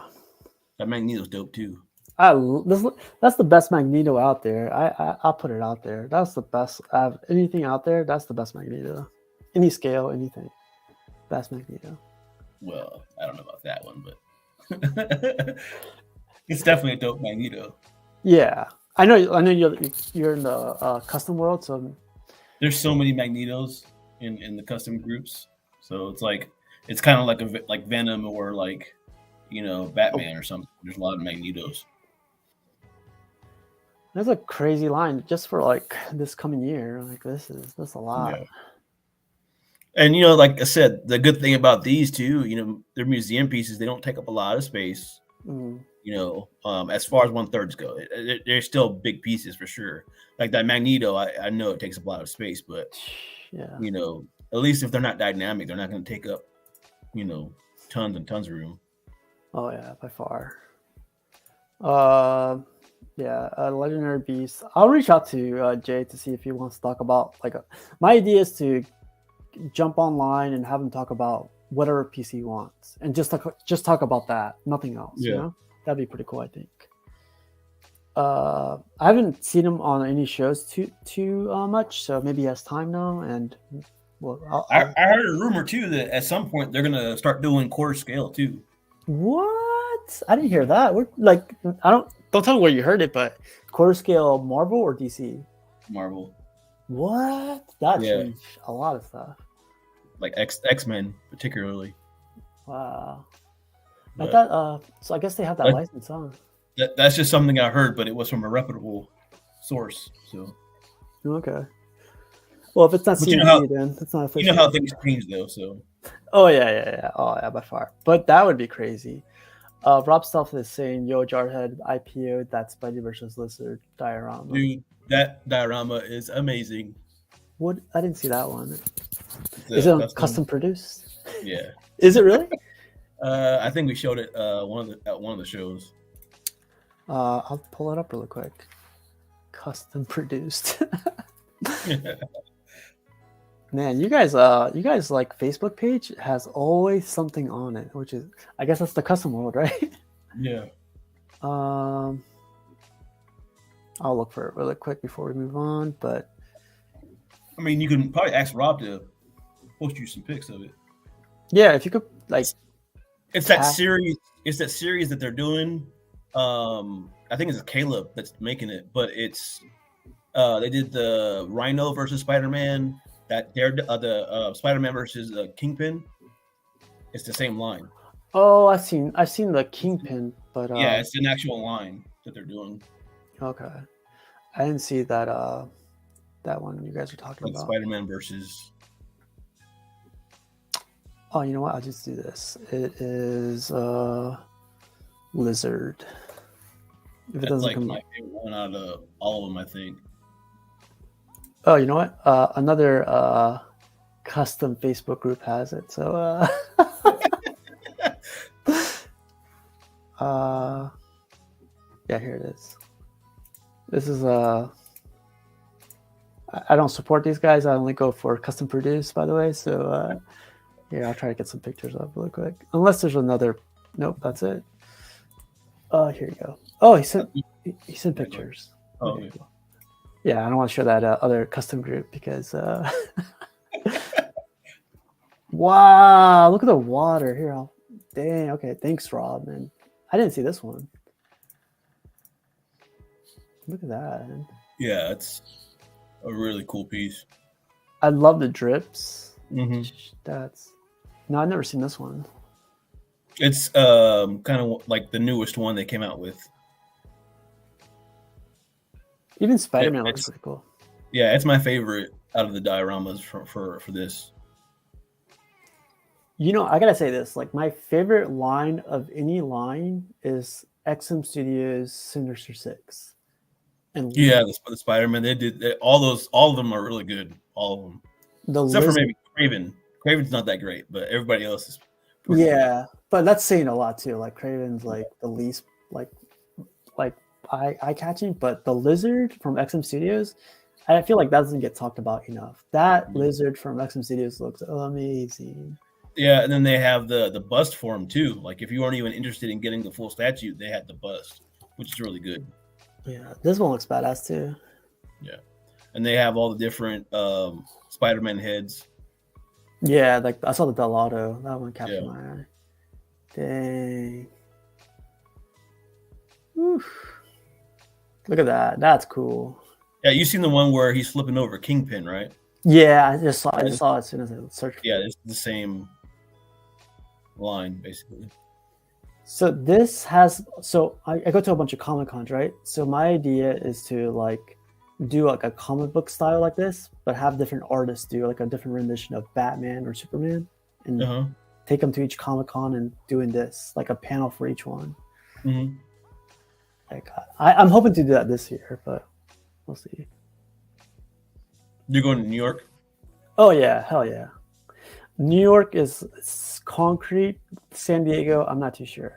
That Magneto's dope too. That's the best Magneto out there. I'll put it out there. That's the best. Anything out there, that's the best Magneto. Any scale, anything. Best Magneto. Well, I don't know about that one, but it's definitely a dope Magneto. Yeah, I know you're in the custom world, so There's so many Magnetos in the custom groups, so it's kind of like Venom or like Batman or something. There's a lot of Magnetos. there's a crazy line just for like this coming year. Like that's a lot. Yeah. And like I said, the good thing about these two, they're museum pieces. They don't take up a lot of space. As far as 1/3s go, they're still big pieces for sure. Like that Magneto, I know it takes up a lot of space, but Yeah. At least if they're not dynamic, they're not going to take up, tons and tons of room. Oh yeah, by far. Yeah, Legendary Beast. I'll reach out to Jay to see if he wants to talk about my idea is to jump online and have him talk about whatever piece he wants and just talk about that, nothing else. Yeah. That'd be pretty cool, I think. I haven't seen him on any shows too much, so maybe he has time now. And well, I heard a rumor too that at some point they're gonna start doing quarter scale too. What? I didn't hear that. We're like, don't tell me where you heard it, but quarter scale Marvel or DC? Marvel. What? That changed a lot of stuff. Like X-Men particularly. Wow. But, I thought so I guess they have that license on. That's just something I heard, but it was from a reputable source. So okay. Well, if it's not CMC, then it's not official. You know how things change, though. So. Oh yeah. Oh yeah, by far. But that would be crazy. Rob Stuff is saying, "Yo, Jarhead IPO that Spidey versus Lizard diorama." Dude, that diorama is amazing. What? I didn't see that one. Is it custom produced? Yeah. Is it really? I think we showed it at one of the shows. I'll pull it up really quick. Custom produced. Man, you guys like Facebook page has always something on it, which is, I guess that's the custom world, right? Yeah. I'll look for it really quick before we move on, but I mean, you can probably ask Rob to post you some pics of it. Yeah, if you could like. It's that series. It's that series that they're doing. I think it's Caleb that's making it, but it's they did the Rhino versus Spider-Man. That they're the Spider-Man versus Kingpin. It's the same line. Oh, I've seen the Kingpin, but yeah, it's an actual line that they're doing. Okay, I didn't see that that one you guys are talking about. Spider-Man versus. Oh, you know what? I'll just do this. It is Lizard. If it doesn't come my favorite one out of all of them, I think. Oh, you know what? Another custom Facebook group has it. So yeah, here it is. This is I don't support these guys. I only go for custom produced, by the way. So yeah, I'll try to get some pictures up really quick. Unless there's another. Nope, that's it. Here you go. Oh, he sent pictures. Oh, okay. Yeah, I don't want to show that other custom group because. Wow, look at the water here. Dang. Okay, thanks, Rob. Man, I didn't see this one. Look at that. Man. Yeah, it's a really cool piece. I love the drips. Mm-hmm. No, I've never seen this one. It's kind of like the newest one they came out with. Even Spider-Man looks pretty cool. Yeah, it's my favorite out of the dioramas for this. You know, I gotta say this. Like, my favorite line of any line is XM Studios Sinister Six. And yeah, the Spider-Man, they did all of them are really good. All of them, except for maybe Craven. Craven's not that great, but everybody else is. Yeah, good. But that's saying a lot too. Like Craven's like the least like eye catching, but the Lizard from XM Studios, I feel like that doesn't get talked about enough. That Lizard from XM Studios looks amazing. Yeah, and then they have the bust for him too. Like if you weren't even interested in getting the full statue, they had the bust, which is really good. Yeah, this one looks badass too. Yeah, and they have all the different Spider-Man heads. Yeah, like I saw the Delato. That one captured my eye. Dang. Oof. Look at that. That's cool. Yeah, you seen the one where he's flipping over Kingpin, right? Yeah, I just saw it as soon as I searched. Yeah, it's the same line basically. So this has I go to a bunch of Comic Cons, right? So my idea is to like do like a comic book style like this, but have different artists do like a different rendition of Batman or Superman, and take them to each Comic Con and doing this like a panel for each one. Mm-hmm. Like I'm hoping to do that this year, but we'll see. You're going to New York? Oh yeah, hell yeah. New York is concrete. San Diego, I'm not too sure,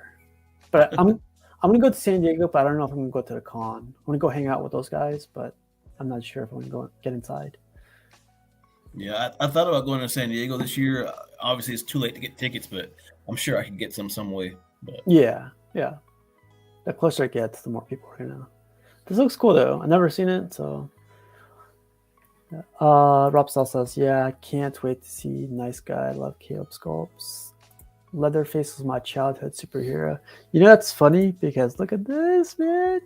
but I'm gonna go to San Diego, but I don't know if I'm gonna go to the con. I'm gonna go hang out with those guys, but I'm not sure if I'm gonna go get inside. Yeah, I thought about going to San Diego this year. Obviously, it's too late to get tickets, but I'm sure I can get some way. But yeah. The closer it gets, the more people are gonna. This looks cool though. I've never seen it, so. Rob Sal says, "Yeah, I can't wait to see Nice Guy. I love Caleb sculpts. Leatherface was my childhood superhero." You know, that's funny because look at this, man.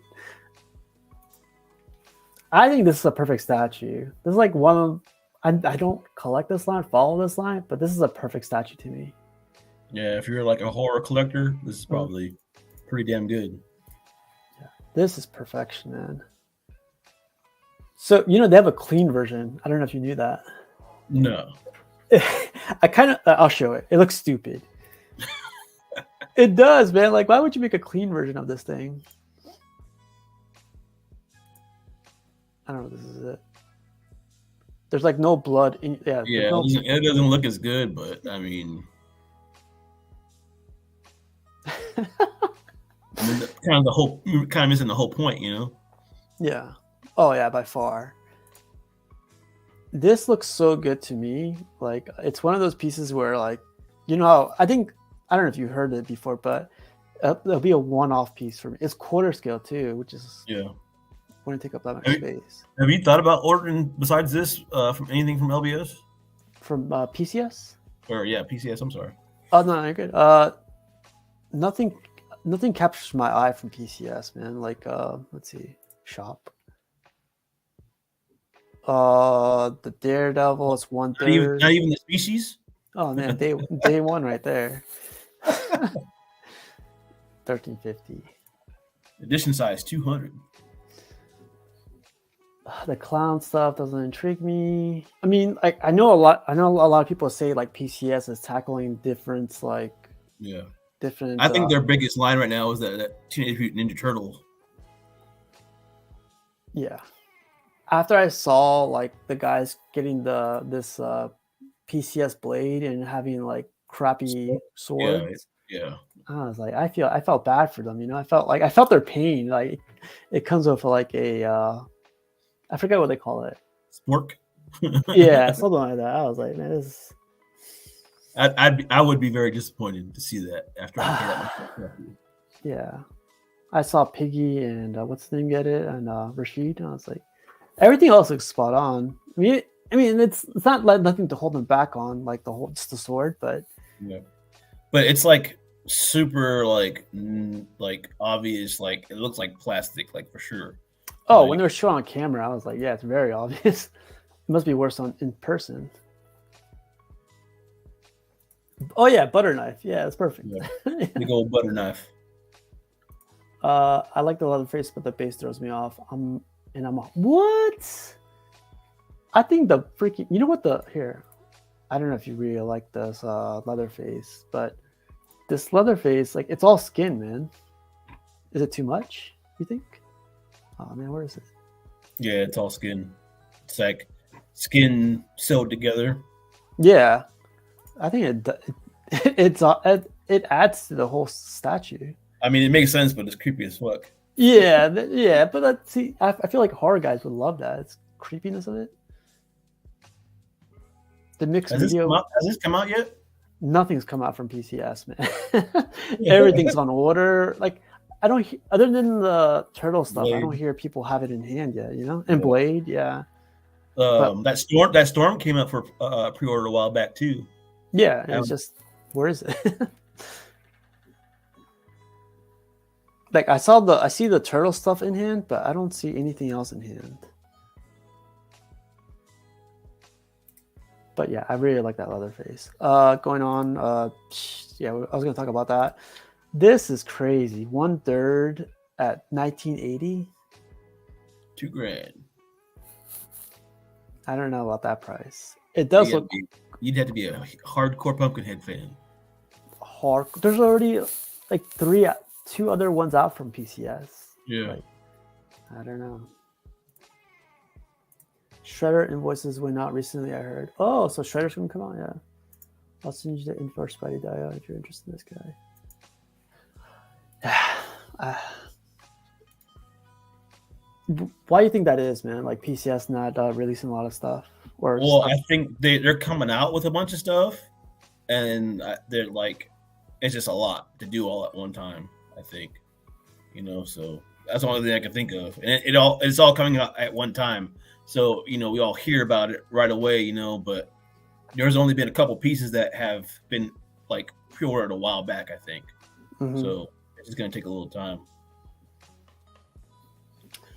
I think this is a perfect statue. This is like one of. I don't collect this line, follow this line, but this is a perfect statue to me. Yeah, if you're like a horror collector, this is probably pretty damn good. Yeah, this is perfection, man. So, you know, they have a clean version. I don't know if you knew that. No. I'll show it. It looks stupid. It does, man. Like, why would you make a clean version of this thing? I don't know if this is it. There's like no blood. It doesn't look as good, but I mean... kind of missing the whole point, you know? Yeah. Oh yeah, by far. This looks so good to me. Like it's one of those pieces where, like, you know, how I don't know if you heard it before, but it'll be a one-off piece for me. It's quarter scale too, which is wouldn't take up that much space. Have you thought about ordering besides this from anything from LBS? from PCS. Or yeah, PCS. I'm sorry. Oh no, you're good. Nothing captures my eye from PCS, man. Like let's see, shop. The Daredevil is Not 1/3. even the species. Oh man, day one right there. 1350. Edition size 200. The clown stuff doesn't intrigue me. I mean, like I know a lot of people say like PCS is tackling different Yeah. different. I think their biggest line right now is that Teenage Mutant Ninja Turtle. Yeah. After I saw like the guys getting this PCS blade and having like crappy swords, Yeah. I was like, I felt bad for them. You know, I felt their pain. Like it comes with like a I forget what they call it. Spork. Yeah, something like that. I was like, man, this. I would be very disappointed to see that after I pay that much. Yeah, I saw Piggy and what's his name get it, and Rashid, and I was like, everything else looks spot on. I mean, it's not like nothing to hold them back on, like just the sword, but yeah, but it's like super like obvious, like it looks like plastic, like for sure. Oh, like, when they were showing on camera, I was like, yeah, it's very obvious. It must be worse in person. Oh yeah, butter knife. Yeah, it's perfect. Yeah. Big old butter knife. I like the leather face, but the base throws me off. What? I think the freaking. You know what here? I don't know if you really like this leather face, but this leather face, like it's all skin, man. Is it too much? You think? Oh man, where is it? Yeah, it's all skin. It's like skin sewed together. Yeah, I think it adds to the whole statue. I mean, it makes sense, but it's creepy as fuck. Yeah, but I feel like horror guys would love that. It's creepiness of it. The mixed video. Has this come out yet? Nothing's come out from PCS, man. Everything's on order. Like I don't, other than the turtle stuff, Blade. I don't hear people have it in hand yet. You know, and Blade, yeah. That storm came out for pre-order a while back too. Yeah, it's just where is it? Like I see the turtle stuff in hand, but I don't see anything else in hand. But yeah, I really like that leather face. Going on, yeah, I was gonna talk about that. This is crazy. 1/3 at 1980. $2,000. I don't know about that price. It does look. You'd have to be a hardcore Pumpkinhead fan. There's already like two other ones out from PCS. Yeah. Like, I don't know. Shredder invoices went out recently, I heard. Oh, so Shredder's gonna come out, yeah. I'll send you the info for Spidey Dio if you're interested in this guy. Why do you think that is, man? Like PCS not releasing a lot of stuff? I think they're coming out with a bunch of stuff, and they're like, it's just a lot to do all at one time. I think, so that's the only thing I can think of, and it's all coming out at one time. So we all hear about it right away, but there's only been a couple pieces that have been like pre-ordered a while back, I think. Mm-hmm. So it's just gonna take a little time.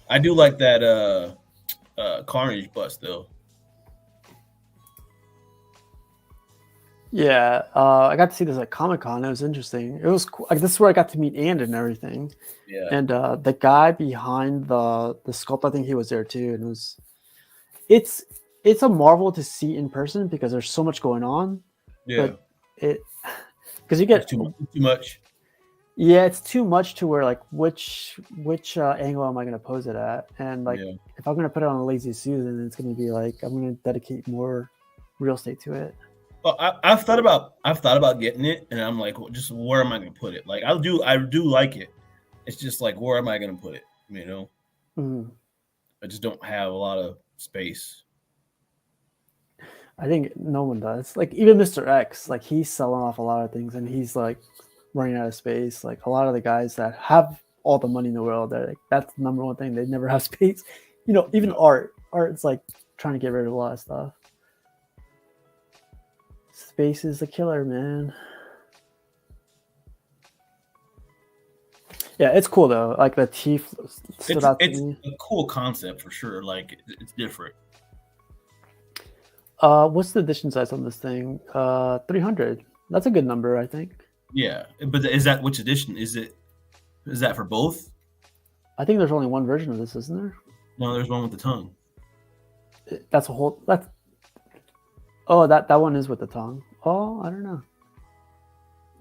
I do like that Carnage bust though. Yeah, I got to see this at Comic-Con. It was interesting. It was cool. Like this is where I got to meet and everything. Yeah. And the guy behind the sculpt, I think he was there too. And it's a marvel to see in person because there's so much going on. Yeah. Because you get too much. Yeah, it's too much to where like which angle am I going to pose it at? And like if I'm going to put it on a Lazy Susan, it's going to be like I'm going to dedicate more real estate to it. Well, I've thought about getting it, and I'm like, well, just where am I going to put it? Like I do like it. It's just like where am I going to put it? Mm-hmm. I just don't have a lot of space. I think no one does. Like even Mr. X, like he's selling off a lot of things, and he's like running out of space. Like a lot of the guys that have all the money in the world, they're like that's the number one thing. They never have space. Even art's like trying to get rid of a lot of stuff. Space is the killer, man. Yeah, it's cool though. Like the teeth stood out to It's me. a cool concept for sure. Like it's different. What's the edition size on this thing? 300. That's a good number, I think. Yeah, but is that which edition? Is that for both? I think there's only one version of this, isn't there? No, there's one with the tongue. That's a whole. That's. Oh, that one is with the tongue. Oh, I don't know.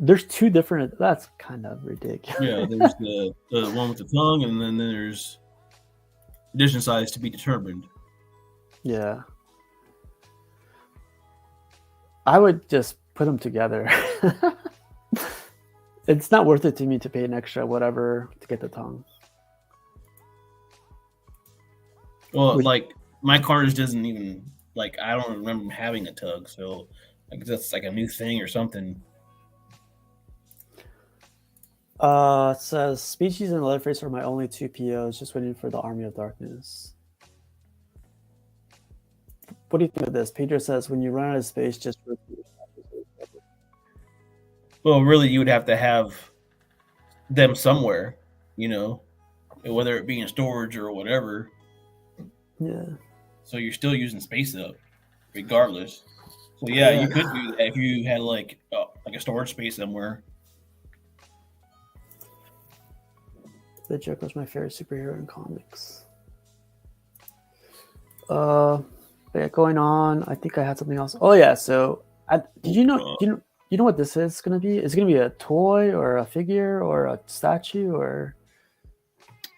There's two different. That's kind of ridiculous. Yeah, there's the one with the tongue, and then there's edition size to be determined. Yeah. I would just put them together. It's not worth it to me to pay an extra whatever to get the tongue. Well, like my cards doesn't even like I don't remember having a tug, so like that's like a new thing or something. It says Species and Leatherface are my only two POs, just waiting for the Army of Darkness. What do you think of this? Pedro says when you run out of space, just Well, really, you would have to have them somewhere, whether it be in storage or whatever. yeah. So you're still using space up, regardless. So yeah, you could do that if you had like a storage space somewhere. The Joker's my favorite superhero in comics. Yeah, going on. I think I had something else. Oh yeah, so did you know you know what this is gonna be? Is it gonna be a toy or a figure or a statue or?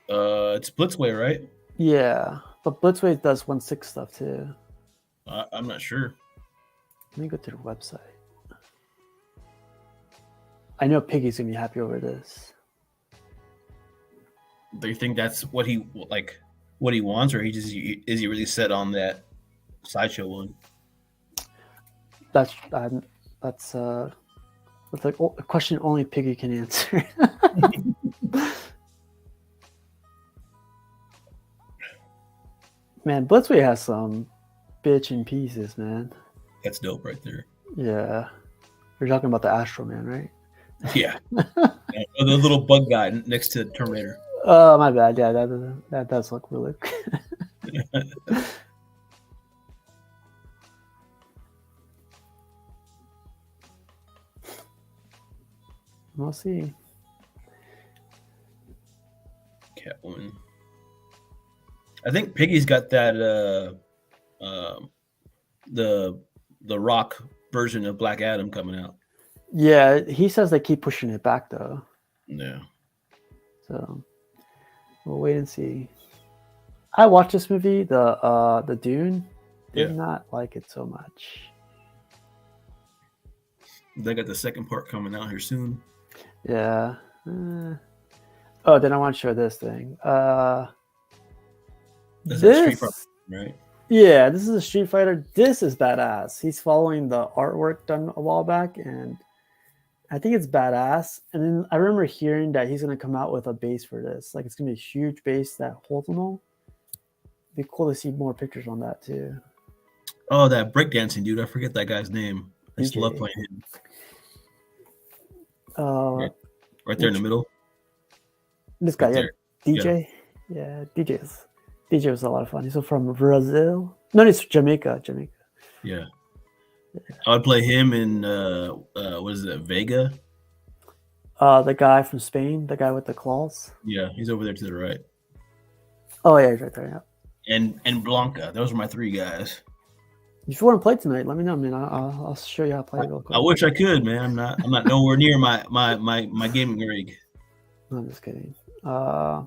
It's Blitzway, right? Yeah, but Blitzway does 1/6 stuff too. I'm not sure. Let me go to the website. I know Piggy's gonna be happy over this. Do you think that's what he wants, or is he really set on that sideshow one? That's a question only Piggy can answer. Man, Blitzway has some bitchin' pieces, man. That's dope right there. Yeah. You're talking about the Astro Man, right? Yeah. The little bug guy next to Terminator. Oh, my bad. Yeah, that does look really We'll see. Catwoman. I think Piggy's got that the Rock version of Black Adam coming out. Yeah, he says they keep pushing it back though. Yeah. So we'll wait and see. I watched this movie, the Dune. Did not like it so much. They got the second part coming out here soon. Yeah. Oh, then I want to show this thing. This is Street Fighter, right? Yeah, this is a Street Fighter. This is badass. He's following the artwork done a while back, and I think it's badass. And then I remember hearing that he's going to come out with a base for this. Like, it's going to be a huge base that holds them all. It'd be cool to see more pictures on that, too. Oh, that breakdancing dude. I forget that guy's name. I just love playing him. Right there in the middle. This guy, right DJ. Yeah, DJ was a lot of fun. He's from Brazil. No, it's Jamaica. Yeah. I would play him in what is it, Vega? The guy from Spain, the guy with the claws. Yeah, he's over there to the right. Oh yeah, he's right there. Yeah. And Blanca. Those are my three guys. If you want to play tonight, let me know, man. I'll show you how to play real quick. I wish I could, man. I'm not nowhere near my gaming rig. No, I'm just kidding. I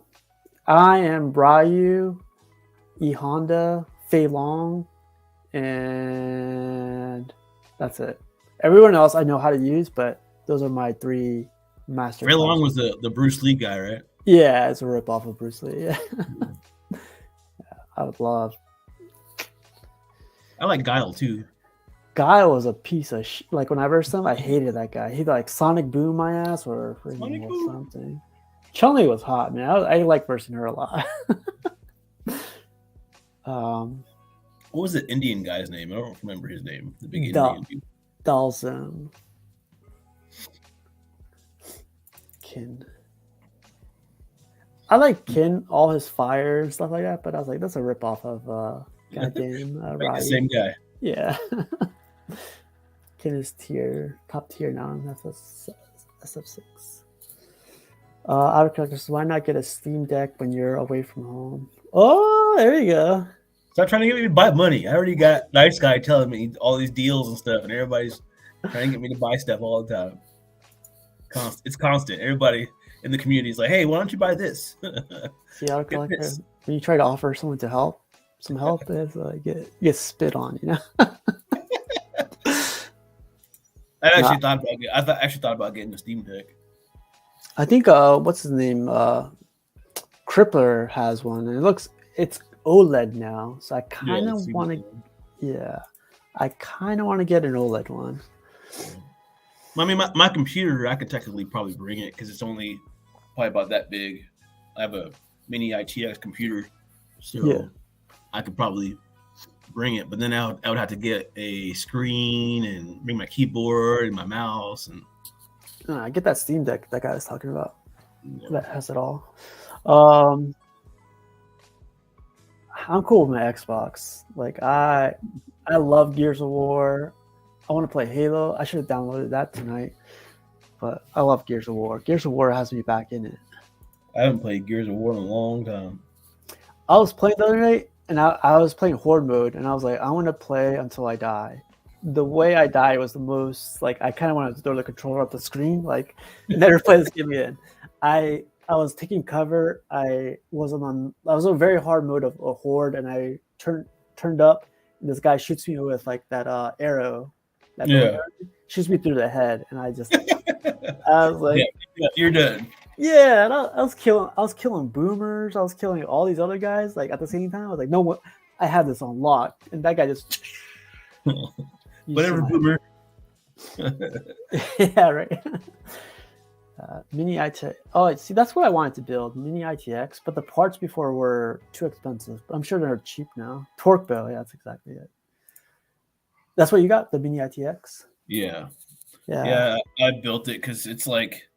am Ryu, E Honda, Fei Long, and that's it. Everyone else I know how to use, but those are my three master. Fei Long was the Bruce Lee guy, right? Yeah, it's a rip off of Bruce Lee. Yeah. I would love. I like Guile too. Guile was a piece of like when I versed him, I hated that guy. He'd like Sonic Boom my ass or something. Chun-Li was hot, man. I like versing her a lot. What was the Indian guy's name? I don't remember his name. The big Indian dude. Dalzim. Kin. I like Kin, all his fire and stuff like that, but I was like, that's a ripoff of goddamn Like the Riot. same guy. Yeah. Kin is top tier now in SF6. Outer characters, why not get a Steam Deck when you're away from home? Oh, there you go. Stop trying to get me to buy money. I already got Nice Guy telling me all these deals and stuff, and everybody's trying to get me to buy stuff all the time. It's constant. Everybody in the community is like, "Hey, why don't you buy this?" See, Outer Collector, when you try to offer someone to help, some help is get spit on, you know. I actually thought about getting a Steam Deck. I think what's his name? Crippler has one, and it's OLED now, so I kind of want to. Yeah, I kind of want to get an OLED one. I mean, my computer, I could technically probably bring it because it's only probably about that big. I have a mini ITX computer, so I could probably bring it. But then I would have to get a screen and bring my keyboard and my mouse and. I get that Steam Deck that guy was talking about. Yeah. That has it all. I'm cool with my Xbox. Like I love Gears of War. I want to play Halo. I should have downloaded that tonight. But I love Gears of War. Gears of War has me back in it. I haven't played Gears of War in a long time. I was playing the other night, and I was playing Horde mode, and I was like, I want to play until I die. The way I died was the most, like, I kind of wanted to throw the controller up the screen, like, never play this game again. I was taking cover. I was on a very hard mode of a Horde, and I turned up, and this guy shoots me with, like, that arrow. Shoots me through the head, and I just, I was like, you're done. Yeah, and I was killing boomers. I was killing all these other guys, like, at the same time. I was like, no, I have this on lock, and that guy just. Whatever, boomer. Yeah, right. Mini ITX. Oh, see, that's what I wanted to build, mini ITX. But the parts before were too expensive. I'm sure they're cheap now. Torque bow, yeah, that's exactly it. That's what you got, the mini ITX. Yeah. I built it because it's like,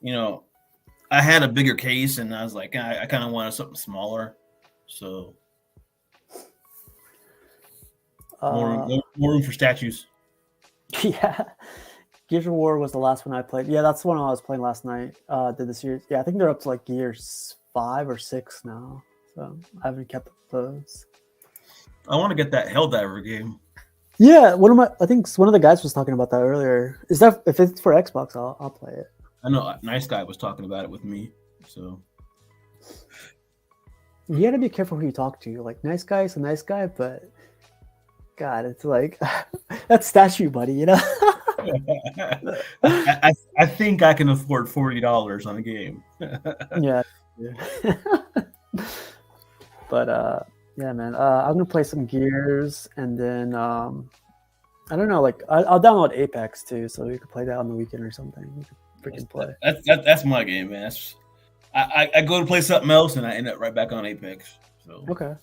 I had a bigger case, and I was like, I kind of wanted something smaller, so. More room for statues. Yeah. Gears of War was the last one I played. Yeah, that's the one I was playing last night. Did the series. Yeah, I think they're up to like Gears 5 or 6 now. So I haven't kept up those. I want to get that Helldiver game. Yeah, I think one of the guys was talking about that earlier. Is that if it's for Xbox, I'll play it. I know Nice Guy was talking about it with me. So you gotta be careful who you talk to. Like, Nice Guy is a nice guy, but God, it's like that's statue, buddy. I think I can afford $40 on a game. Yeah. But yeah, man. I'm gonna play some Gears, and then I don't know. Like, I'll download Apex too, so we could play that on the weekend or something. We could freaking play. That's my game, man. I go to play something else, and I end up right back on Apex. So okay,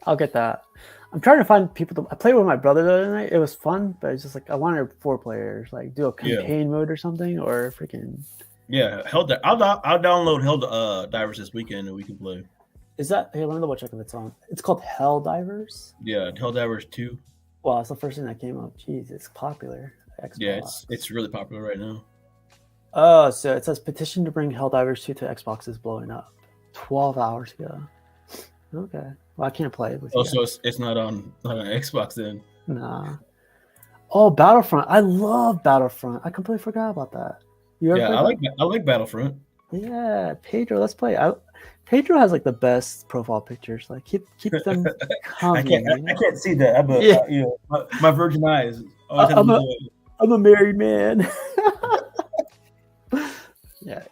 I'll get that. I'm trying to find people I played with my brother the other night. It was fun, but it's just like I wanted 4 players, like do a campaign mode or something, or freaking. Yeah, I'll download Helldivers this weekend and we can play. Is that? Hey, let me double check if it's on. It's called Helldivers. Yeah, Helldivers 2. Wow, it's the first thing that came up. Jeez, it's popular. Xbox. Yeah, it's really popular right now. Oh, so it says petition to bring Helldivers 2 to Xbox is blowing up. 12 hours ago. Okay. Well, I can't play it with you. So it's not on Xbox then? Nah. Oh, Battlefront. I love Battlefront. I completely forgot about that. I like Battlefront. Yeah, Pedro, let's play. Pedro has like the best profile pictures. Like keep them coming. I can't see that. My virgin eyes. I'm a married man. Yeah,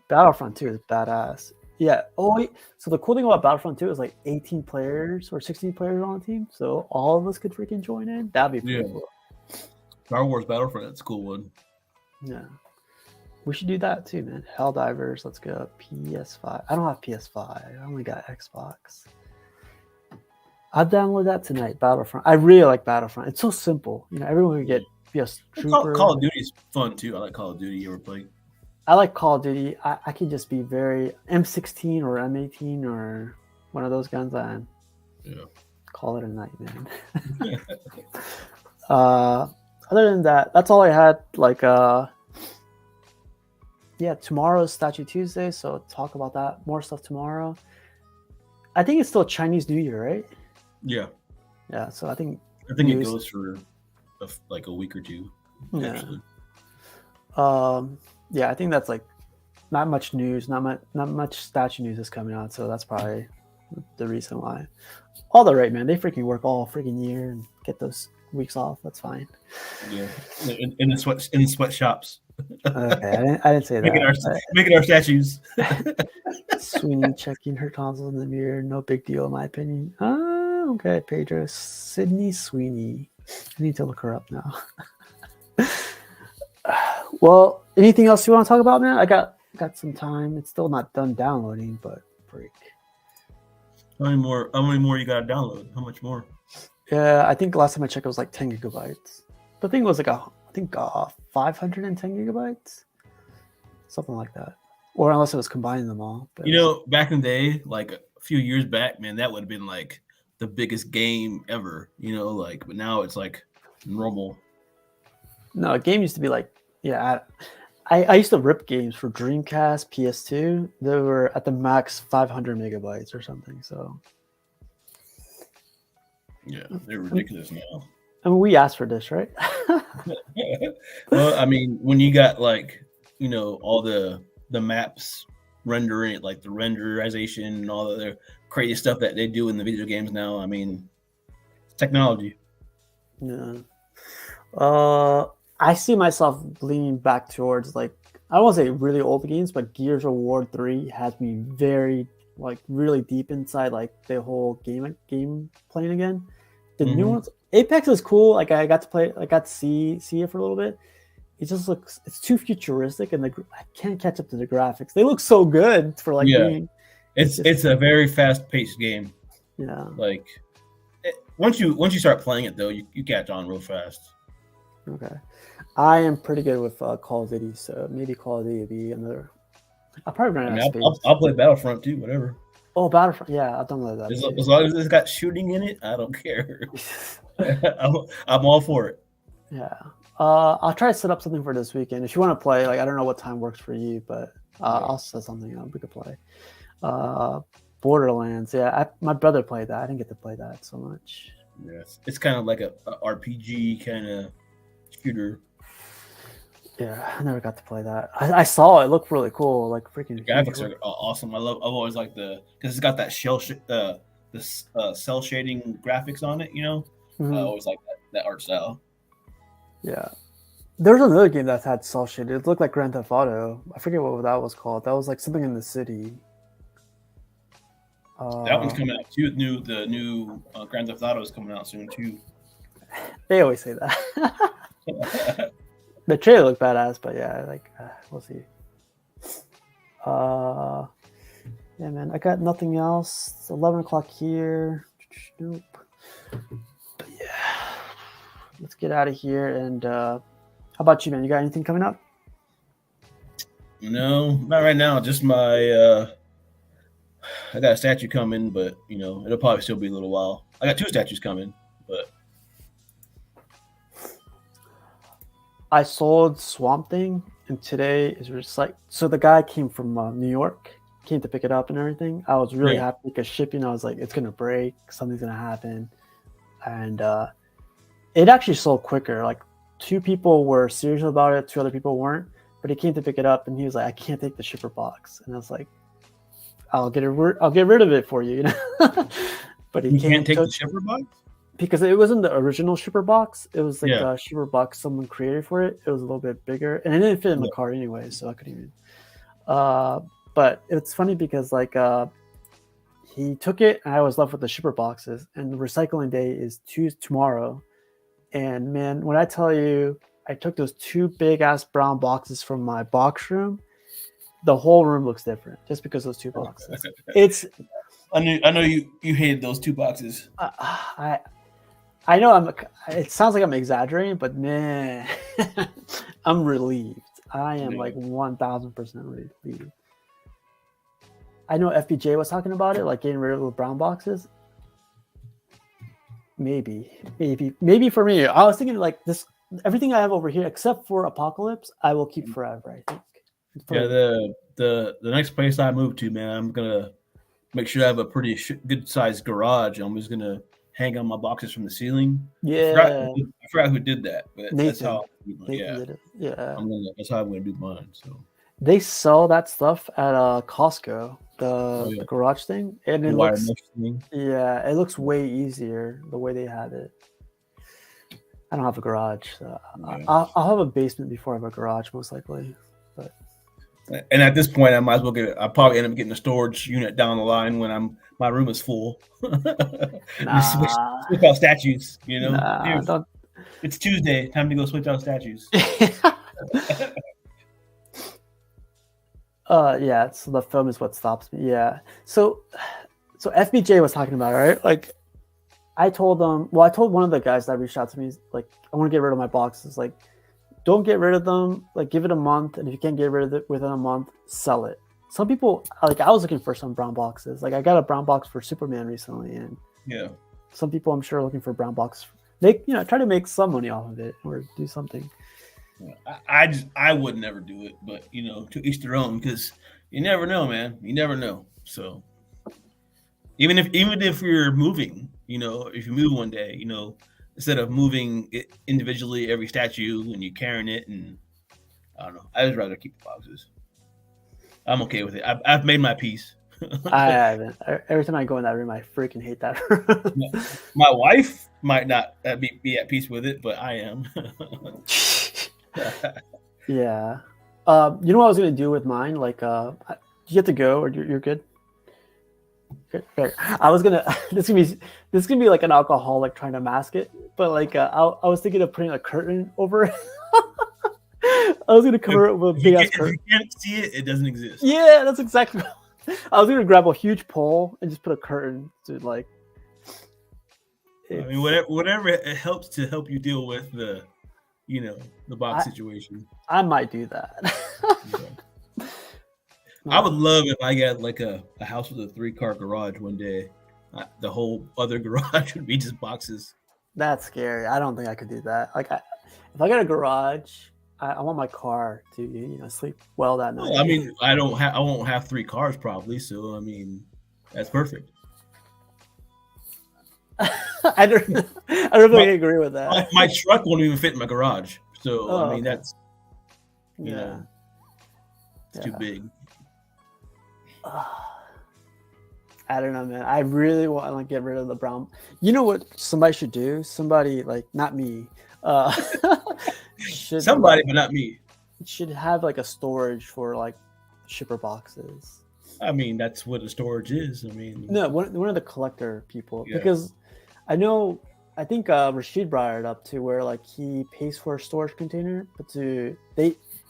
Battlefront 2 is badass. Yeah. Oh, wait. So the cool thing about Battlefront 2 is like 18 players or 16 players on a team, so all of us could freaking join in. That'd be pretty cool. Star Wars Battlefront, that's a cool one. Yeah. We should do that too, man. Helldivers, let's go. PS5. I don't have PS5. I only got Xbox. I'll download that tonight, Battlefront. I really like Battlefront. It's so simple. Everyone would get be a Call trooper. of Duty is fun too. I like Call of Duty. You ever play? I like Call of Duty. I could just be very M16 or M18 or one of those guns and Yeah. call it a night, man. Other than that, that's all I had. Like, yeah, tomorrow's Statue Tuesday, so talk about that. More stuff tomorrow. I think it's still Chinese New Year, right? Yeah. Yeah, so I think it goes for like a week or two. Yeah. Actually. Yeah, I think that's like not much news, not much statue news is coming out, so that's probably the reason why. All the right, man. They freaking work all freaking year and get those weeks off. That's fine. Yeah, in the sweatshops. Okay, I didn't say that. Making our statues. Sweeney checking her tonsils in the mirror. No big deal, in my opinion. Oh, okay, Pedro. Sydney Sweeney. I need to look her up now. Well, anything else you want to talk about, man? I got some time. It's still not done downloading, but freak. How many more you got to download? How much more? Yeah, I think last time I checked it was like 10 gigabytes. The thing was like 510 gigabytes, something like that. Or unless it was combining them all. But back in the day, like a few years back, man, that would have been like the biggest game ever. But now it's like normal. No, a game used to be like, yeah. I used to rip games for Dreamcast, PS2. They were at the max 500 megabytes or something. So. Yeah, they're ridiculous now. I mean, we asked for this, right? Well, I mean, when you got like, all the maps rendering it, like the renderization and all the other crazy stuff that they do in the video games now. I mean, technology. Yeah. I see myself leaning back towards like, I don't want to say really old games, but Gears of War 3 has me very like really deep inside like the whole game playing again. The new ones, Apex is cool. Like I got to see it for a little bit. It just looks, it's too futuristic, and I can't catch up to the graphics. They look so good for like being. It's a very fast paced game. Yeah. Like once you start playing it though, you catch on real fast. Okay, I am pretty good with Call of Duty, so maybe Call of Duty would be another. I'll probably run out of space. I'll play Battlefront too, whatever. Oh, Battlefront! Yeah, I've done that. As long as it's got shooting in it, I don't care. I'm all for it. Yeah, I'll try to set up something for this weekend. If you want to play, like I don't know what time works for you, but I'll set something up. We could play. Borderlands. Yeah, my brother played that. I didn't get to play that so much. Yes, it's kind of like a RPG kind of shooter. Yeah, I never got to play that. I saw it. It looked really cool. Like freaking. The graphics are awesome. I've always liked because it's got that cell shading graphics on it. I always like that art style. Yeah, there's another game that had cell shading. It looked like Grand Theft Auto. I forget what that was called. That was like something in the city. That one's coming out too. The new Grand Theft Auto is coming out soon too. They always say that. The trailer looked badass, but yeah, like we'll see. Yeah, man, I got nothing else. It's 11 o'clock here. Nope. But yeah, let's get out of here. And how about you, man? You got anything coming up? No, not right now. Just my. I got a statue coming, but it'll probably still be a little while. I got 2 statues coming, but. I sold Swamp Thing, and today is recycled. So the guy came from New York, came to pick it up and everything. I was really happy because shipping, I was like, it's going to break. Something's going to happen. And it actually sold quicker. Like 2 people were serious about it. 2 other people weren't. But he came to pick it up, and he was like, I can't take the shipper box. And I was like, I'll get rid of it for you. But he can't take the shipper box? Because it wasn't the original shipper box. It was like a shipper box someone created for it. It was a little bit bigger, and it didn't fit in the car anyway, so I couldn't even. But it's funny because like he took it, and I was left with the shipper boxes. And the recycling day is tomorrow. And man, when I tell you, I took those 2 big ass brown boxes from my box room. The whole room looks different just because those 2 boxes. It's. I know you hated those 2 boxes. I know it sounds like I'm exaggerating, but man, I'm relieved. I am Yeah. like 1000% relieved. I know FBJ was talking about it, like getting rid of the brown boxes. Maybe for me. I was thinking like this. Everything I have over here, except for Apocalypse, I will keep forever. I think. Yeah, the next place I move to, man, I'm gonna make sure I have a pretty good sized garage. I'm just gonna hang on my boxes from the ceiling. Yeah, I forgot who did that, but that's Nathan. how. Nathan Yeah, did it. Yeah, that's how I'm gonna do mine. So they sell that stuff at Costco. oh The yeah, garage thing, and the it wire looks mesh thing. yeah, it looks way easier the way they have it. I don't have a garage. So Yeah. I'll have a basement before I have a garage, most likely. But And at this point, I might as well get. I'll probably end up getting a storage unit down the line when my room is full. Just nah, switch out statues. You know, nah, don't. it's Tuesday. Time to go switch out statues. Yeah. So the film is what stops me. Yeah. So FBJ was talking about it, right? Like, I told them. Well, I told one of the guys that reached out to me, like, I want to get rid of my boxes. Like, don't get rid of them. Like, give it a month, and if you can't get rid of it within a month, sell it. Some people, like, I was looking for some brown boxes. Like, I got a brown box for Superman recently, and Yeah. some people, I'm sure, are looking for brown box. They, try to make some money off of it or do something. I would never do it, but to each their own, because you never know, man. You never know. So even if you're moving, if you move one day, instead of moving it individually every statue and you carrying it, and I don't know, I just rather keep the boxes. I'm okay with it. I've made my peace. I haven't. Every time I go in that room, I freaking hate that room. My wife might not be at peace with it, but I am. Yeah. You know what I was gonna do with mine? Like, do you have to go, or you're good? Fair. I was gonna. This is gonna be like an alcoholic trying to mask it, but like, I was thinking of putting a curtain over it. I was gonna cover it with a big ass curtain. If you can't see it, it doesn't exist. Yeah, that's exactly. I was gonna grab a huge pole and just put a curtain to like. I mean, whatever it helps to help you deal with the box situation. I might do that. Yeah. I would love if I got like a house with a 3-car garage one day. The whole other garage would be just boxes. That's scary. I don't think I could do that. Like, if I got a garage, I want my car to sleep well that night. Well, I mean, I won't have 3 cars probably. So I mean, that's perfect. I don't really agree with that. My truck won't even fit in my garage. So I mean, okay. that's it's too big. I don't know, man. I really want to get rid of the brown. You know what somebody should do? Somebody, like, not me. Somebody, but not me. Should have like a storage for like shipper boxes. I mean, that's what a storage is. I mean, no, one of the collector people, because I think Rashid brought it up to where like he pays for a storage container, but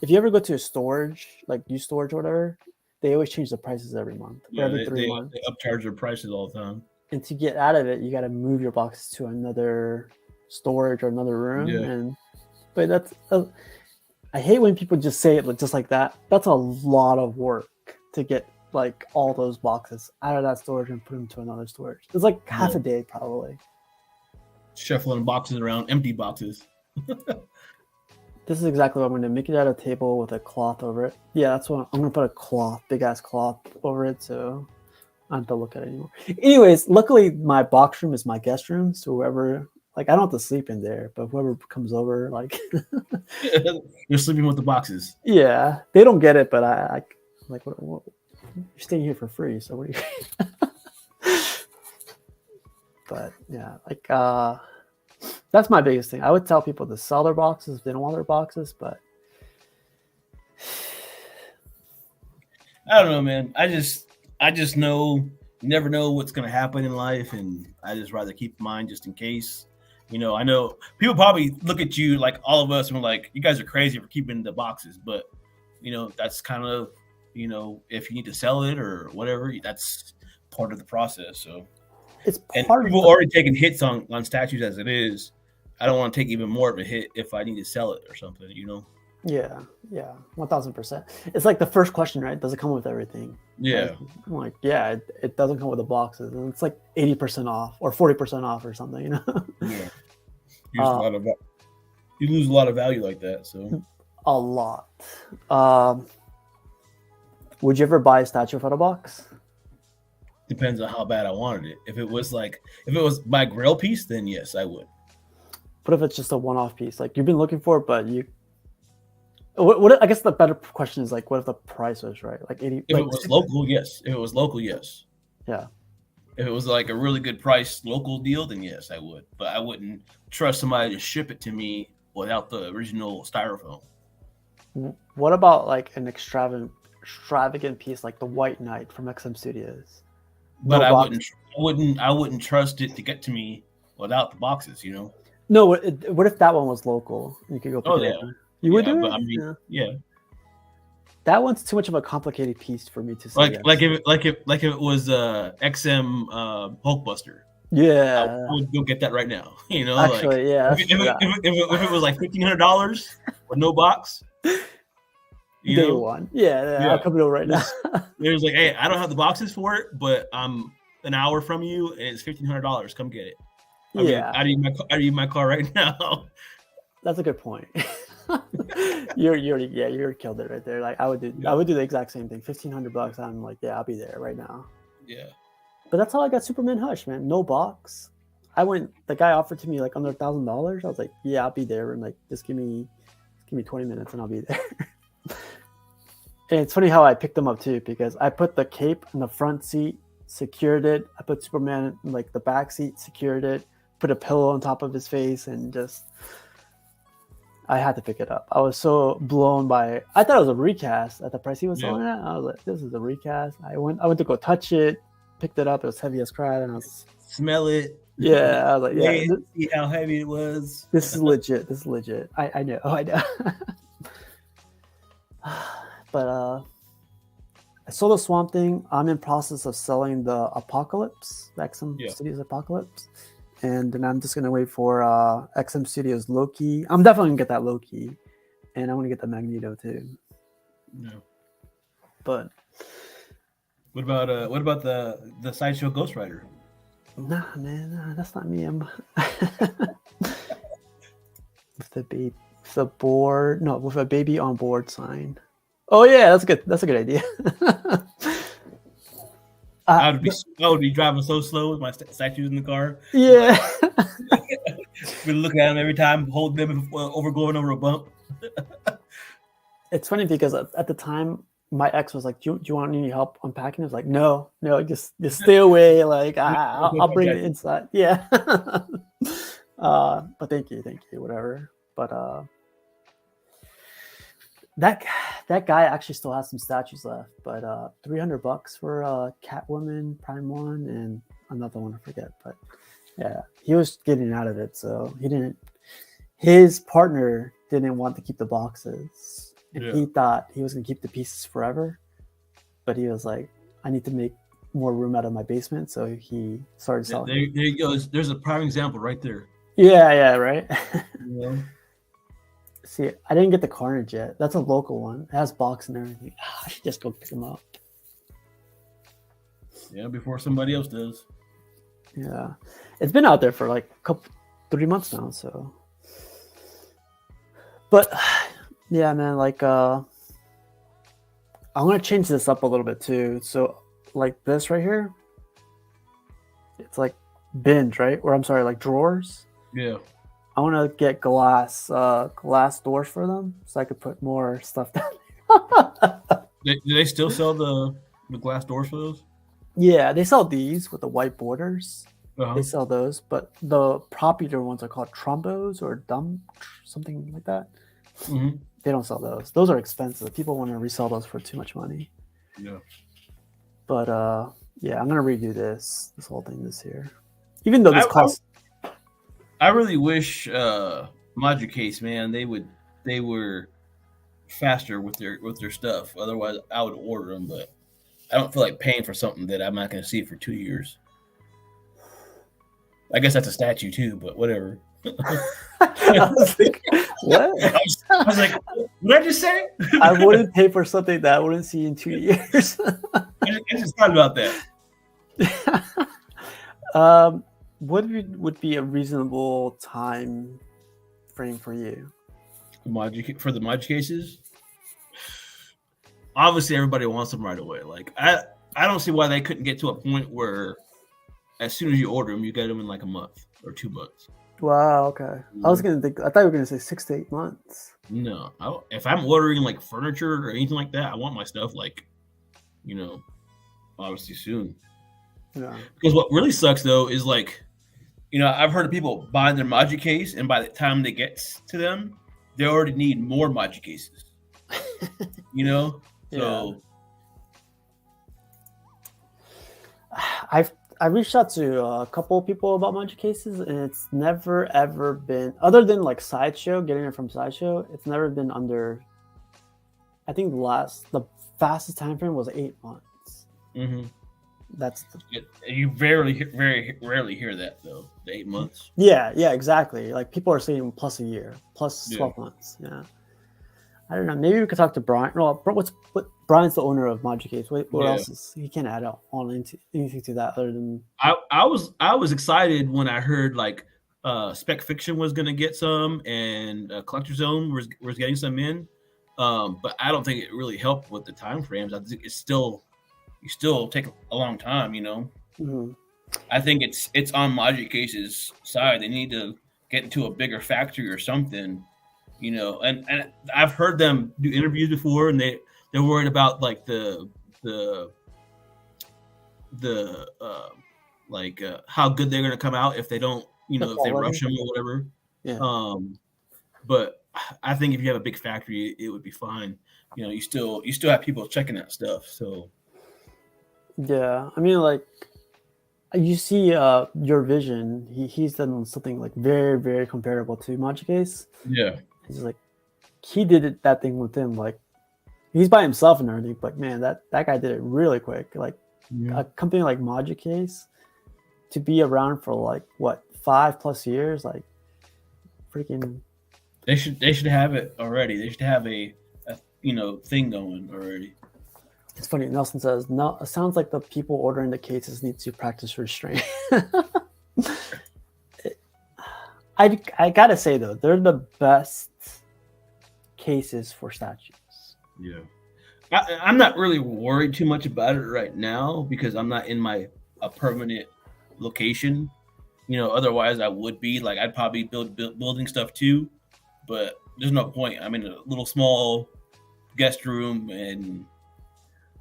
if you ever go to a storage, like used storage or whatever, they always change the prices every month. Yeah, every 3 months. They upcharge their prices all the time. And to get out of it, you got to move your boxes to another storage or another room. Yeah. But that's I hate when people just say it just like that. That's a lot of work to get like all those boxes out of that storage and put them to another storage. It's like half a day probably. Shuffling boxes around, empty boxes. This is exactly what I'm going to make it out of a table with a cloth over it. Yeah, that's what I'm going to put a cloth, big ass cloth over it, so I don't have to look at it anymore. Anyways, luckily my box room is my guest room, so whoever, like, I don't have to sleep in there, but whoever comes over, like, you're sleeping with the boxes. Yeah, they don't get it, but I like, what, you're staying here for free, so what are you? But yeah, like, that's my biggest thing. I would tell people to sell their boxes if they don't want their boxes, but I don't know, man. I just know you never know what's gonna happen in life, and I just rather keep mine just in case. I know people probably look at you like all of us and we're like, you guys are crazy for keeping the boxes, but that's kind of if you need to sell it or whatever, that's part of the process. So it's And part of people the already taking hits on statues as it is. I don't want to take even more of a hit if I need to sell it or something, you know? yeah, 1000%. It's like the first question, right? Does it come with everything? Yeah. Like, I'm like, yeah, it doesn't come with the boxes, and it's like 80% off or 40% off or something, you know? Yeah. You lose a lot of value like that. So A lot. Would you ever buy a statue photo box? depends on how bad I wanted it. If it was my grail piece, then yes, I would. What if it's just a one-off piece? Like you've been looking for it, but you. What I guess the better question is like, what if the price was right? Like 80. If Like it was local, yes. If it was local, yes. yeah. If it was like a really good price local deal, then yes, I would. But I wouldn't trust somebody to ship it to me without the original styrofoam. What about like an extravagant piece like the White Knight from XM Studios? But No I box. wouldn't trust it to get to me without the boxes, you know. No. What if that one was local? You could go pick Oh it yeah, up. You would do but it. I mean, yeah. That one's too much of a complicated piece for me to say. Like Yes. if it was XM Hulkbuster, I Yeah. would go get that right now. You know, like Actually, yeah. if it was like $1,500 with no box, you Day know, one. Yeah, yeah. I'll come over right now. There's like, hey, I don't have the boxes for it, but I'm an hour from you, and it's $1,500. Come get it. I mean, Yeah, I need my car right now. that's a good point. you killed it right there. Like I would do the exact same thing. $1,500. I'm like, yeah, I'll be there right now. Yeah. But that's how I got Superman Hush, man. No box. The guy offered to me like under $1,000. I was like, yeah, I'll be there. And like, just give me 20 minutes and I'll be there. And it's funny how I picked them up too, because I put the cape in the front seat, secured it. I put Superman in like the back seat, secured it, put a pillow on top of his face, and just I had to pick it up. I was so blown by it. I thought it was a recast at the price he was selling it. I was like, this is a recast. I went to go touch it, picked it up. It was heavy as crap, and I was smell it. Yeah, I was like, yeah, see how heavy it was. This is legit. I know. But I sold the Swamp Thing. I'm in process of selling the Apocalypse, the XM Studios Apocalypse. And then I'm just going to wait for XM Studios Loki. I'm definitely going to get that Loki. And I want to get the Magneto too. Yeah. But what about the Sideshow Ghost Rider? Nah, man, nah, that's not me. I'm with the baby, with a baby on board sign. Oh yeah, that's good. That's a good idea. I would be driving so slow with my statues in the car. Yeah. We look at them every time, hold them going over a bump. It's funny because at the time, my ex was like, "Do you want any help unpacking?" I was like, "No, just stay away. Like I'll bring it inside." Yeah. But thank you, whatever. But that guy actually still has some statues left. But $300 for Catwoman Prime 1 and another one I forget. But yeah, he was getting out of it, so he didn't. His partner didn't want to keep the boxes, and he thought he was gonna keep the pieces forever. But he was like, "I need to make more room out of my basement," so he started selling. There you go. There's a prime example right there. Yeah, right. Yeah. See, I didn't get the Carnage yet. That's a local one. It has box and everything. I should just go pick them up. Yeah, before somebody else does. Yeah, it's been out there for like 3 months now. So, but yeah, man, like I'm gonna change this up a little bit too. So, like this right here, it's like bins, right? Or I'm sorry, like drawers. Yeah. I want to get glass doors for them, so I could put more stuff down there. Do they still sell the glass doors for those? Yeah, they sell these with the white borders. Uh-huh. They sell those, but the popular ones are called trombos or something like that. Mm-hmm. They don't sell those. Those are expensive. People want to resell those for too much money. Yeah. But yeah, I'm gonna redo this whole thing this year. Even though this costs. I really wish Module Case, man, they were faster with their stuff. Otherwise, I would order them, but I don't feel like paying for something that I'm not going to see for 2 years. I guess that's a statue too, but whatever. I was like, what? I was like, what did I just say? I wouldn't pay for something that I wouldn't see in 2 years. I just thought about that. What would be a reasonable time frame for you? For the mod cases, obviously everybody wants them right away. Like I don't see why they couldn't get to a point where as soon as you order them, you get them in like a month or 2 months. Wow. Okay. I thought you were gonna say 6 to 8 months. No, if I'm ordering like furniture or anything like that, I want my stuff like, obviously soon. Yeah. Because what really sucks though is like, I've heard of people buying their Maji case, and by the time they get to them, they already need more Maji cases. So I reached out to a couple of people about Magic cases, and it's never ever been, other than like Sideshow, getting it from Sideshow, it's never been under. I think the fastest time frame was 8 months. Mm-hmm. That's you very rarely hear that though. The 8 months. Yeah, exactly. Like people are saying plus a year, plus 12 months. Yeah. I don't know. Maybe we could talk to Brian. Well, Brian's the owner of Magic Case. What else is he can't add on anything to that other than I was excited when I heard like Spec Fiction was gonna get some and Collector Zone was getting some in. But I don't think it really helped with the time frames. I think you still take a long time, Mm-hmm. I think it's on Magic Case's side. They need to get into a bigger factory or something. And I've heard them do interviews before, and they're worried about like the how good they're going to come out if they don't, if they rush them or whatever. Yeah. But I think if you have a big factory, it would be fine. You still have people checking that stuff. So yeah, I mean, like you see, your vision. He's done something like very very comparable to Magic Case. Yeah. He's like, he did that thing with him. Like, he's by himself and everything, but man, that guy did it really quick. Like, a company like Magic Case to be around for like what 5+ years, like, freaking. They should have it already. They should have a thing going already. It's funny. Nelson says, "No, it sounds like the people ordering the cases need to practice restraint." I gotta say though, they're the best cases for statues. Yeah, I'm not really worried too much about it right now because I'm not in a permanent location. Otherwise I would be like I'd probably building stuff too, but there's no point. I'm in a little small guest room and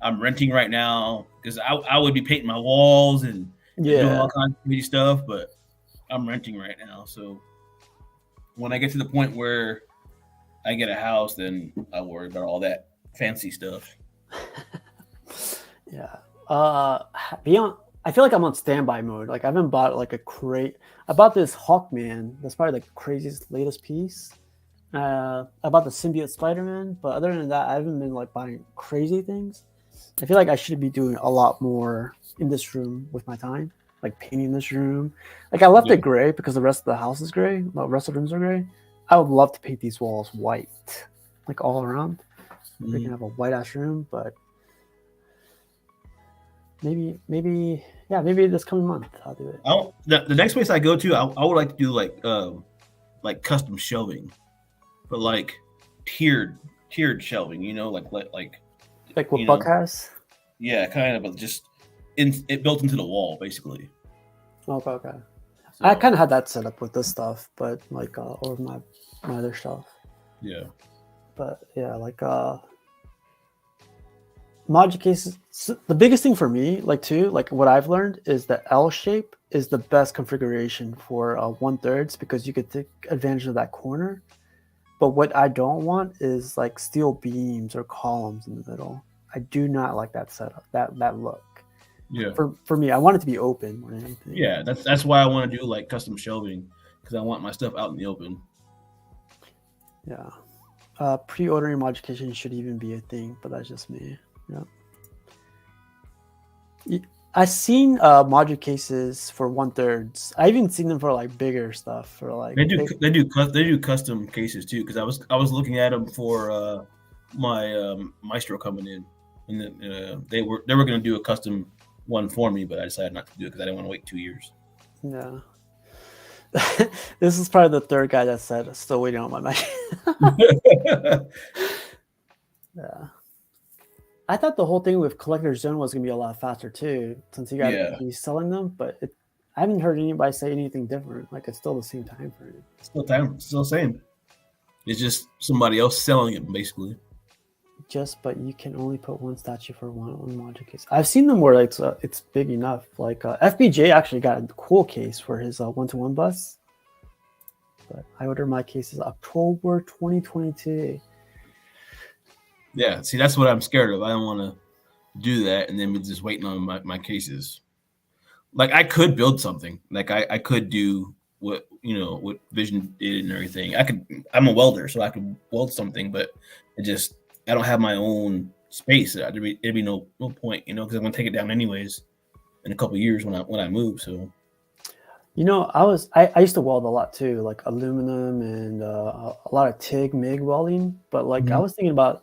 I'm renting right now because I would be painting my walls and doing all kinds of pretty stuff, but I'm renting right now, so. When I get to the point where I get a house, then I worry about all that fancy stuff. Yeah. I feel like I'm on standby mode. Like I haven't bought like a crate. I bought this Hawkman. That's probably the craziest latest piece. I bought the Symbiote Spider-Man, but other than that, I haven't been like buying crazy things. I feel like I should be doing a lot more in this room with my time. Like painting this room. Like I left it gray because the rest of the house is gray. The rest of the rooms are gray. I would love to paint these walls white, like all around. They can have a white ash room, but maybe this coming month I'll do it. The next place I go to, I would like to do like custom shelving, but like tiered shelving. Like what Buck has. Yeah, kind of, but just. It built into the wall, basically. Okay. So, I kind of had that set up with this stuff, but like or my other stuff. Yeah. But yeah, like Magic cases. The biggest thing for me, like what I've learned is that L shape is the best configuration for 1/3 because you could take advantage of that corner. But what I don't want is like steel beams or columns in the middle. I do not like that setup. That look. Yeah. For me, I want it to be open more than anything. Yeah, that's why I want to do like custom shelving because I want my stuff out in the open. Yeah. Pre-ordering modification should even be a thing, but that's just me. Yeah. I've seen module cases for 1/3. I even seen them for like bigger stuff for like They do custom cases too, because I was looking at them for my Maestro coming in, and then they were going to do a custom one for me, but I decided not to do it because I didn't want to wait 2 years. Yeah. This is probably the third guy that said still waiting on my mic. Yeah. I thought the whole thing with Collector's Zone was gonna be a lot faster too, since you got to be selling them, but I haven't heard anybody say anything different. Like it's still the same time frame. Still same. It's just somebody else selling it, basically. But you can only put one statue for one module case. I've seen them where like it's big enough. Like FBJ actually got a cool case for his 1-to-1 bus. But I ordered my cases October 2022. Yeah, see, that's what I'm scared of. I don't want to do that and then be just waiting on my cases. Like I could build something. Like I could do what Vision did and everything. I'm a welder, so I could weld something, but I don't have my own space. It'd be no point, because I'm gonna take it down anyways in a couple of years when I move. So, I used to weld a lot too, like aluminum and a lot of TIG MIG welding. But like I was thinking about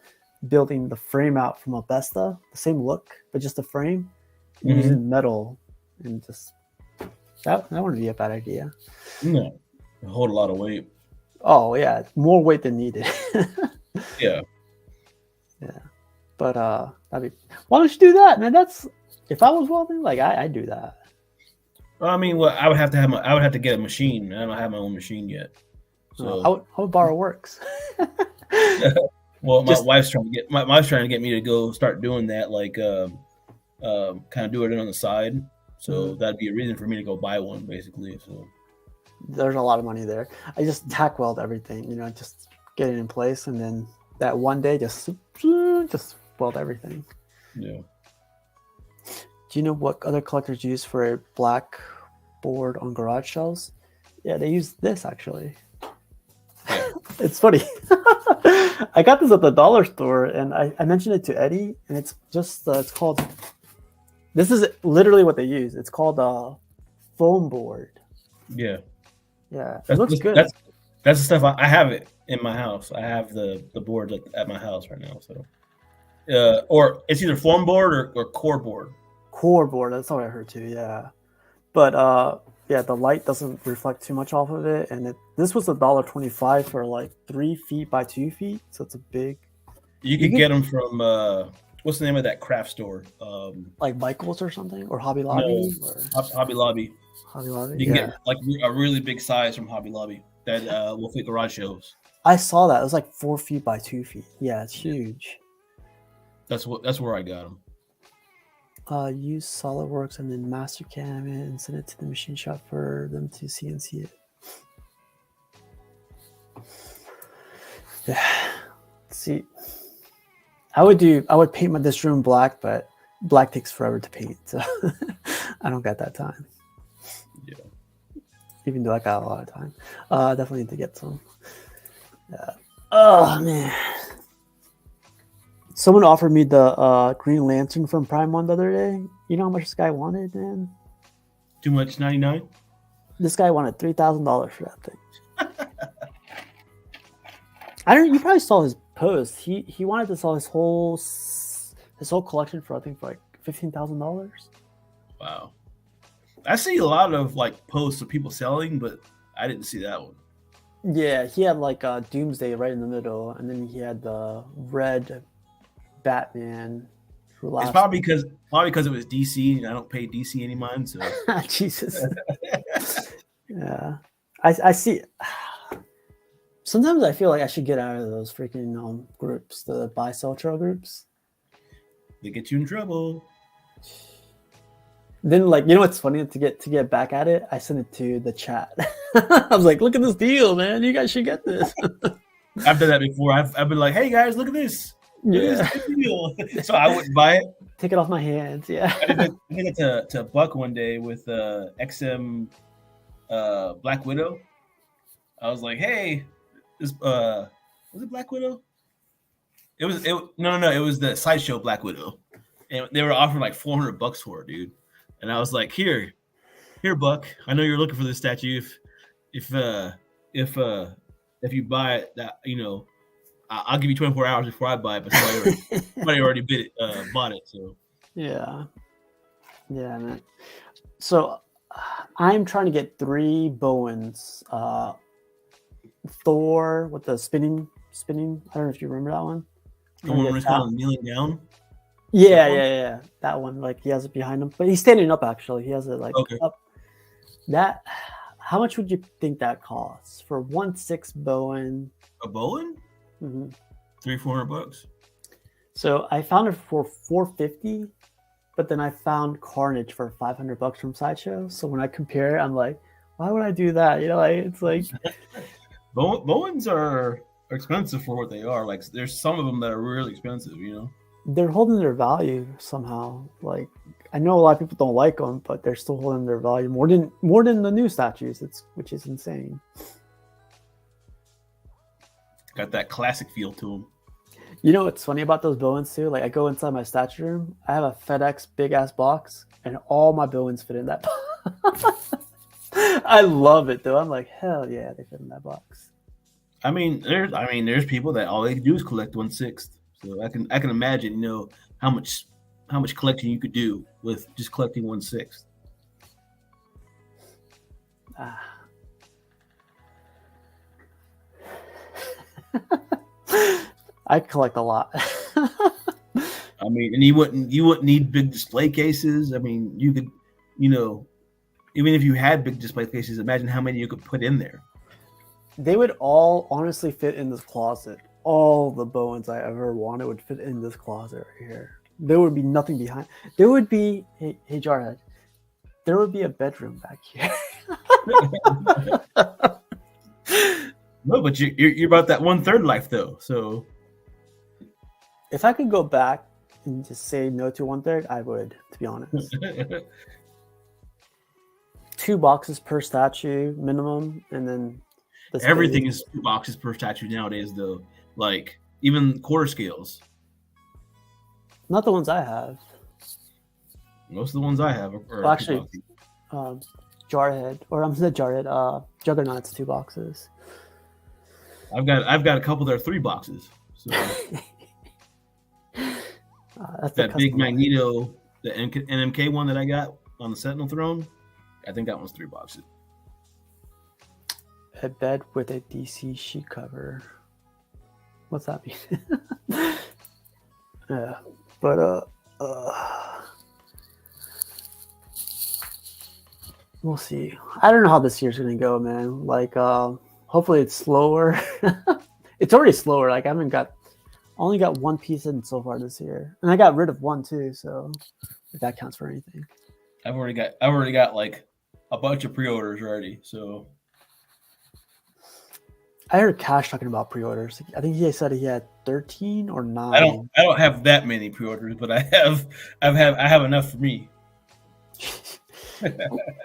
building the frame out from Besta, the same look, but just the frame, using metal, and just that wouldn't be a bad idea. No, hold a lot of weight. Oh yeah, more weight than needed. Yeah. Yeah, but why don't you do that, man? If I was welding, like I'd do that. I mean, well, I would have to get a machine. I don't have my own machine yet, so I would borrow Works. Well, my wife's trying to get me to go start doing that, like kind of do it on the side. So that'd be a reason for me to go buy one, basically. So there's a lot of money there. I just tack weld everything, just get it in place, and then that one day just weld everything. Yeah. Do you know what other collectors use for a black board on garage shelves? Yeah, they use this actually. Yeah. It's funny. I got this at the dollar store, and I mentioned it to Eddie, and it's just it's called. This is literally what they use. It's called a foam board. Yeah. Yeah, it looks good. That's the stuff I have it in my house. I have the boards at my house right now. So, or it's either foam board or core board. Core board. That's what I heard too. Yeah, but yeah, the light doesn't reflect too much off of it, and this was $1.25 for like 3 feet by 2 feet, so it's a big. You could get them from what's the name of that craft store? Like Michael's or something, or Hobby Lobby. No, Hobby Lobby. Hobby Lobby. You can get like a really big size from Hobby Lobby that will fit garage shelves. I saw that. It was like 4 feet by 2 feet. Yeah, it's huge. That's where I got them. Use SolidWorks and then Mastercam it and send it to the machine shop for them to CNC it. Yeah. See, I would paint this room black, but black takes forever to paint, so I don't got that time. Yeah. Even though I got a lot of time, definitely need to get some. Oh man. Someone offered me the Green Lantern from Prime One the other day. You know how much this guy wanted, man? Too much, 99. This guy wanted $3,000 for that thing. You probably saw his post. He wanted to sell his whole collection for, I think, for like $15,000. Wow. I see a lot of like posts of people selling, but I didn't see that one. Yeah, he had like Doomsday right in the middle, and then he had the red Batman. It's probably because it was DC, and I don't pay DC any mind. So Jesus. Yeah, I see. Sometimes I feel like I should get out of those freaking groups, the buy sell trail groups. They get you in trouble. Then, like, what's funny, to get back at it, I sent it to the chat. I was like, "Look at this deal, man! You guys should get this." I've done that before. I've been like, "Hey guys, look at this! Yeah, deal." So I wouldn't buy it. Take it off my hands. Yeah. I did it to Buck one day with XM Black Widow. I was like, "Hey, this was it Black Widow? It was the Sideshow Black Widow, and they were offering like $400 for it, dude." And I was like, here, Buck. I know you're looking for this statue. If you buy it, that I'll give you 24 hours before I buy it. But somebody already bought it. So yeah, man. So I'm trying to get 3 Bowens. Thor with the spinning. I don't know if you remember that one. the one where he's kind of kneeling down. Yeah. That one, like he has it behind him, but he's standing up. Actually, he has it like up. That. How much would you think that costs for 1/6 Bowen? A Bowen? Mm-hmm. $300-400. So I found it for $450, but then I found Carnage for $500 from Sideshow. So when I compare it, I'm like, why would I do that? It's like Bowens are expensive for what they are. Like there's some of them that are really expensive. They're holding their value somehow. Like I know a lot of people don't like them, but they're still holding their value more than the new statues. Which is insane. Got that classic feel to them. You know what's funny about those Bowens too? Like I go inside my statue room, I have a FedEx big ass box, and all my Bowens fit in that box. I love it though. I'm like, hell yeah, they fit in that box. I mean, there's people that all they do is collect 1/6. So I can imagine, how much collecting you could do with just collecting 1/6. I collect a lot. I mean, and you wouldn't need big display cases. I mean, you could, even if you had big display cases, imagine how many you could put in there. They would all honestly fit in this closet. All the Bowens I ever wanted would fit in this closet right here. There would be nothing behind. There would be, hey Jarhead, there would be a bedroom back here. No, but you're about that 1/3 life though. So if I could go back and just say no to 1/3, I would, to be honest. 2 boxes per statue minimum, and then everything is 2 boxes per statue nowadays though. Like even quarter scales. Not the ones I have. Most of the ones I have are well, actually, Jarhead, or I'm not Jarhead. Juggernaut's 2 boxes. I've got a couple that are 3 boxes. So that big Magneto, the NMK one that I got on the Sentinel throne, I think that one's 3 boxes. A bed with a DC sheet cover. What's that mean? Yeah, but we'll see. I don't know how this year's gonna go, man. Like, hopefully it's slower. It's already slower. Like, only got 1 piece in so far this year, and I got rid of 1 too. So if that counts for anything, I've already got like a bunch of pre-orders already. So I heard Cash talking about pre-orders. I think he said he had 13 or 9. I don't have that many pre-orders, but I have enough for me.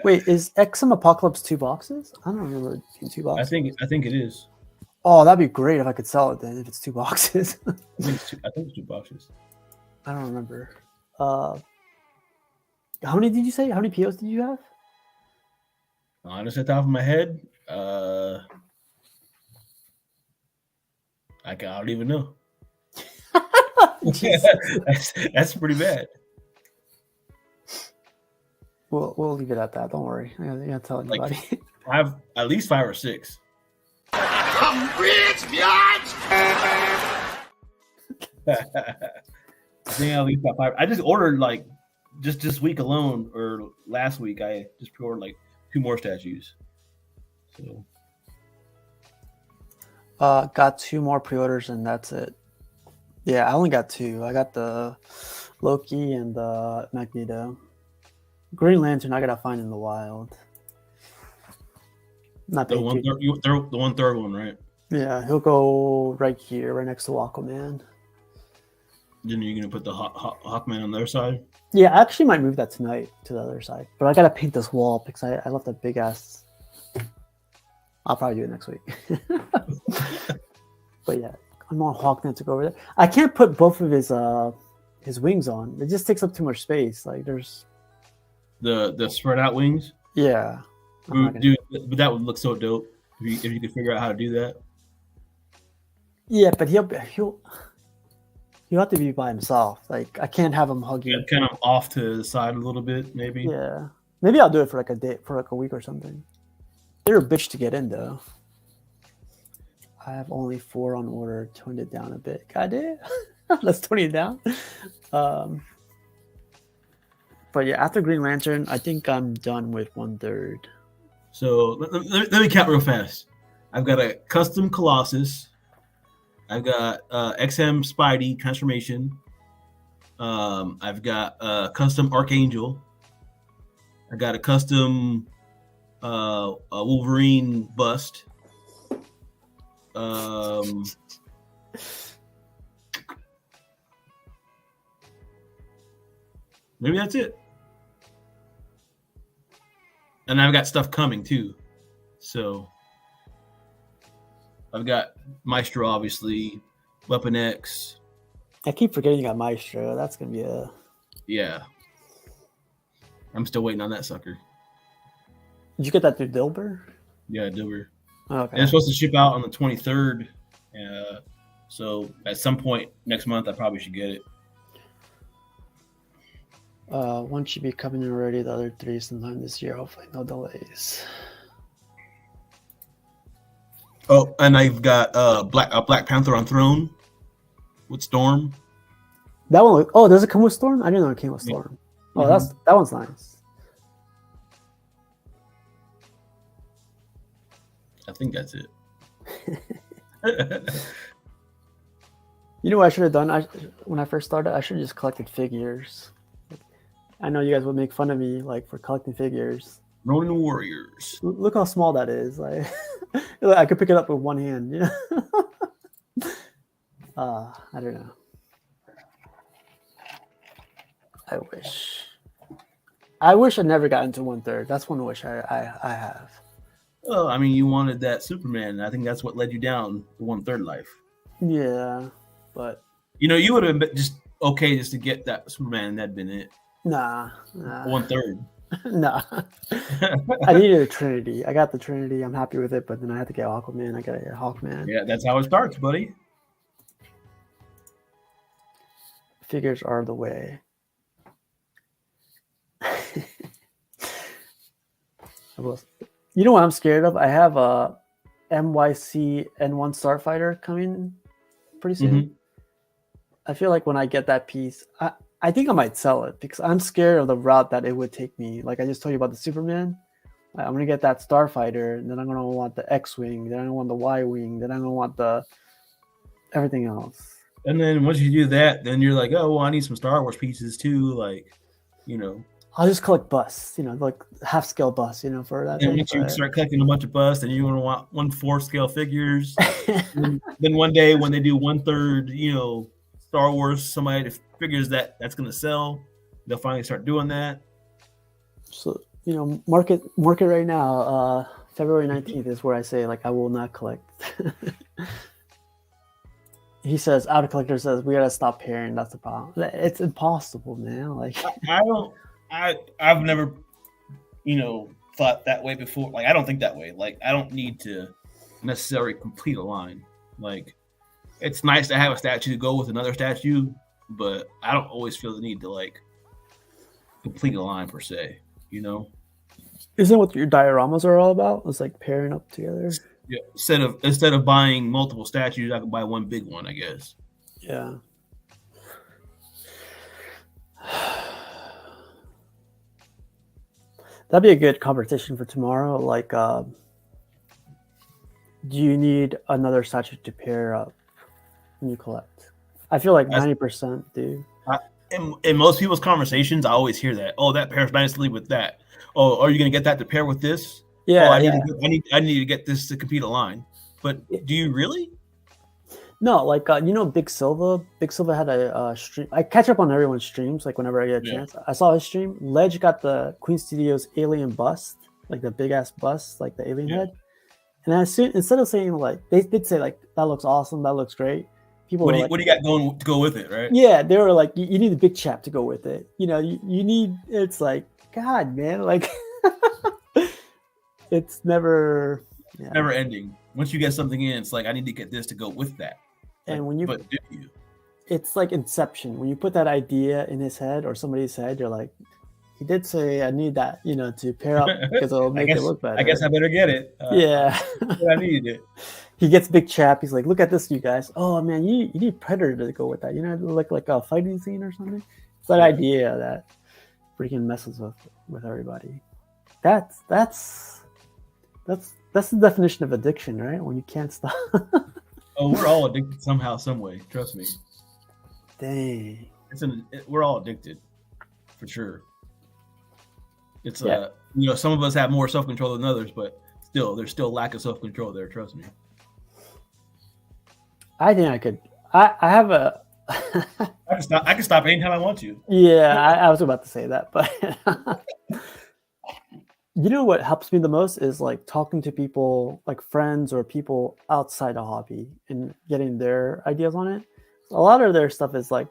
Wait, is Exum Apocalypse 2 boxes? I don't remember it being 2 boxes. I think it is. Oh, that'd be great if I could sell it then. If it's 2 boxes. I think it's 2 boxes. I don't remember. How many did you say? How many POs did you have? Honestly, at the top of my head, I don't even know. that's pretty bad. We'll leave it at that. Don't worry. I gotta tell anybody. I have at least 5 or 6. I'm rich, bitch! I think I at least got 5. I just ordered like just this week alone, or last week. I just pre-ordered like 2 more statues. So got 2 more pre-orders and that's it. Yeah, I only got 2. I got the Loki and the Magneto. Green Lantern, I gotta find in the wild. Not the 1/3 one, right? Yeah, he'll go right here, right next to Aquaman. Then you're gonna put the Hawkman on the other side. Yeah, I actually might move that tonight to the other side, but I gotta paint this wall because I left a big ass. I'll probably do it next week. But yeah, I'm on Hawkman to go over there. I can't put both of his wings on. It just takes up too much space. Like The spread out wings. Yeah. Dude, but that would look so dope if you could figure out how to do that. Yeah, but he'll have to be by himself. Like I can't have him hug you. Kind of off to the side a little bit, maybe. Yeah, maybe I'll do it for like a day, for like a week or something. They're a bitch to get in though. I have only 4 on order. Toned it down a bit. God damn. Let's tone it down. But yeah, after Green Lantern, I think I'm done with 1/3. So let me count real fast. I've got a custom Colossus. I've got XM Spidey transformation. I've got a custom Archangel. I got a custom a Wolverine bust. Maybe that's it. And I've got stuff coming too. So I've got Maestro, obviously, Weapon X. I keep forgetting you got Maestro. That's gonna be a Yeah. I'm still waiting on that sucker. Did you get that through Dilber? Yeah, Dilber. Okay. And it's supposed to ship out on the 23rd. So at some point next month, I probably should get it. One should be coming in already. The other 3 sometime this year. Hopefully, no delays. Oh, and I've got Black Panther on Throne with Storm. That one. Oh, does it come with Storm? I didn't know it came with Storm. Oh, that one's nice. I think that's it. You know what I should have done? When I first started, I should have just collected figures. I know you guys would make fun of me like for collecting figures. Ronin Warriors. Look how small that is. Like I could pick it up with one hand. You know. I don't know. I wish I never got into 1/3. That's one wish I have. Well, I mean, you wanted that Superman. I think that's what led you down the 1/3 life. Yeah, but you would have been just okay just to get that Superman, and that'd been it. Nah. 1/3. Nah. I needed a Trinity. I got the Trinity. I'm happy with it, but then I had to get Aquaman. I gotta get Hawkman. Yeah, that's how it starts, buddy. Figures are the way. You know what I'm scared of? I have a MYC N1 Starfighter coming pretty soon. Mm-hmm. I feel like when I get that piece, I think I might sell it because I'm scared of the route that it would take me. Like I just told you about the Superman. I'm gonna get that Starfighter, and then I'm gonna want the X-wing, then I'm gonna want the Y-wing, then I'm gonna want the everything else. And then once you do that, then you're like, oh, well, I need some Star Wars pieces too, like, I'll just collect busts, like half-scale busts, for that. And once you start collecting a bunch of busts, and you're going to want 1/4 scale figures. then one day when they do 1/3, Star Wars, somebody figures that's going to sell, they'll finally start doing that. So, market right now, February 19th is where I say, like, I will not collect. He says, Out of Collector says, we got to stop pairing. That's the problem. It's impossible, man. Like, I've never, thought that way before. Like, I don't think that way. Like, I don't need to necessarily complete a line. Like, it's nice to have a statue to go with another statue, but I don't always feel the need to, like, complete a line per se, Isn't what your dioramas are all about? It's like pairing up together. Yeah. Instead of buying multiple statues, I can buy one big one, I guess. Yeah. That'd be a good competition for tomorrow. Like, do you need another statue to pair up when you collect? I feel like 90% do. In most people's conversations, I always hear that. Oh, that pairs nicely with that. Oh, are you going to get that to pair with this? Yeah, I need to get this to compete a line. But do you really? No, like Big Silva. Big Silva had a stream. I catch up on everyone's streams, like whenever I get a chance. I saw his stream. Ledge got the Queen Studios alien bust, like the big ass bust, like the alien head. And instead of saying like they did say like that looks awesome, that looks great. People what do you got to go with it, right? Yeah, they were like you need the big chap to go with it. You need it's like God, man, like it's never never ending. Once you get something in, it's like I need to get this to go with that. And like, when you, but do you? It's like Inception. When you put that idea in his head or somebody's head, you're like, he did say I need that, to pair up because it'll make it look better. I guess I better get it. Yeah, I need it. He gets big chap. He's like, look at this, you guys. Oh man, you need Predator to go with that. Like a fighting scene or something. It's that idea that freaking messes with everybody. That's the definition of addiction, right? When you can't stop. Oh, we're all addicted somehow, some way. Trust me. Dang. We're all addicted, for sure. It's some of us have more self-control than others, but still, there's still lack of self-control there. Trust me. I think I could. I have a. I can stop anytime I want to. Yeah, I was about to say that, but you know what helps me the most is like talking to people, like friends or people outside a hobby, and getting their ideas on it. A lot of their stuff is like,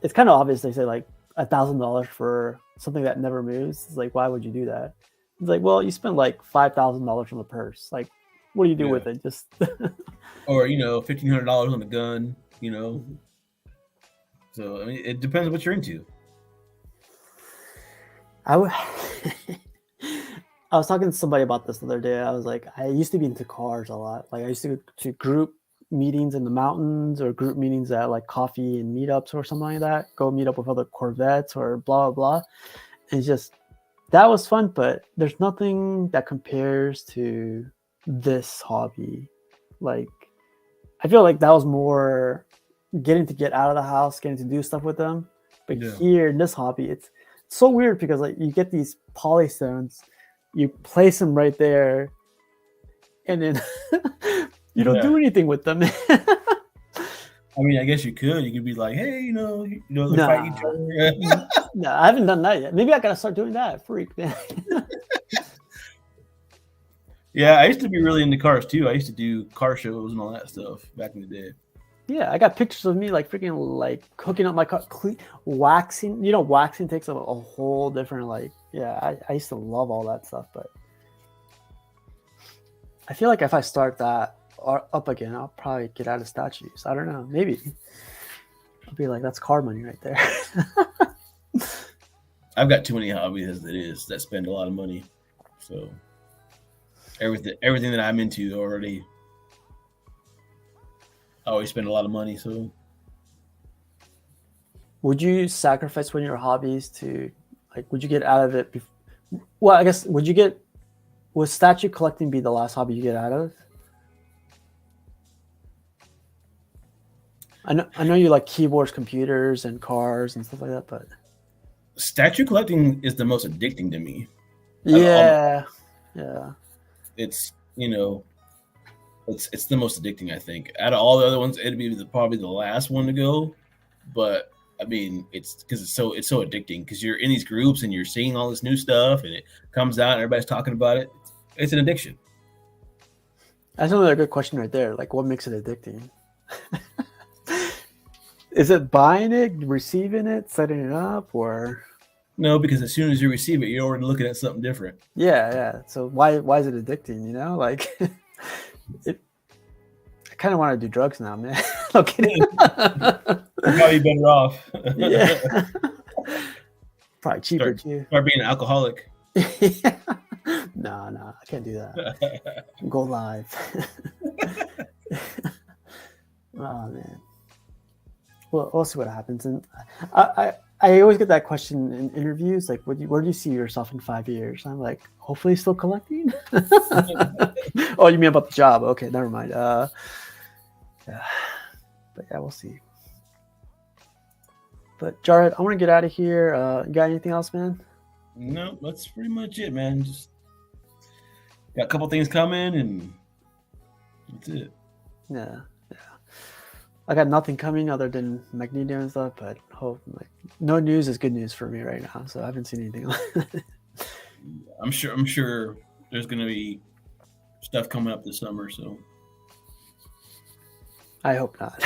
it's kind of obvious. They say like $1,000 for something that never moves. It's like, why would you do that? It's like, well, you spent like $5,000 on the purse. Like, what do you do with it? Just or $1,500 on the gun. So I mean, it depends on what you're into. I was talking to somebody about this the other day. I was like, I used to be into cars a lot. Like I used to go to group meetings in the mountains or group meetings at like coffee and meetups or something like that. Go meet up with other Corvettes or blah, blah, blah. And it's just, that was fun, but there's nothing that compares to this hobby. Like, I feel like that was more getting to get out of the house, getting to do stuff with them. But here in this hobby, it's so weird because like you get these polystones, you place them right there, and then you don't do anything with them. I mean, I guess you could. You could be like, hey, fight each other. No, I haven't done that yet. Maybe I gotta start doing that. Freak, man. Yeah, I used to be really into cars too. I used to do car shows and all that stuff back in the day. Yeah, I got pictures of me like freaking like hooking up my car, waxing. Waxing takes a whole different like. Yeah, I used to love all that stuff, but I feel like if I start that up again, I'll probably get out of statues. I don't know. Maybe I'll be like, that's car money right there. I've got too many hobbies as it is that spend a lot of money. So everything that I'm into already, I always spend a lot of money. So would you sacrifice one of your hobbies to like, would you get out of it? Well, I guess, would statue collecting be the last hobby you get out of? I know you like keyboards, computers, and cars and stuff like that, but statue collecting is the most addicting to me. Yeah. It's it's the most addicting, I think. Out of all the other ones, it'd be probably the last one to go. But I mean, it's because it's so addicting because you're in these groups and you're seeing all this new stuff and it comes out and everybody's talking about it. It's an addiction. That's another good question right there. Like, what makes it addicting? Is it buying it, receiving it, setting it up, or? No, because as soon as you receive it, you're already looking at something different. Yeah. So why is it addicting? Like, I kind of want to do drugs now, man. I'm kidding. You're probably better off. Yeah. Probably cheaper too. Start being an alcoholic. No, I can't do that. Go live. Oh man. Well, we'll see what happens. And I always get that question in interviews, like, where do you see yourself in 5 years? I'm like, hopefully still collecting. Oh, you mean about the job? Okay, never mind. Yeah. But yeah, we'll see. But Jared, I want to get out of here. You got anything else, man? No, that's pretty much it, man. Just got a couple things coming, and that's it. Yeah. I got nothing coming other than Magneto and stuff, but no news is good news for me right now. So I haven't seen anything. I'm sure there's gonna be stuff coming up this summer. So I hope not.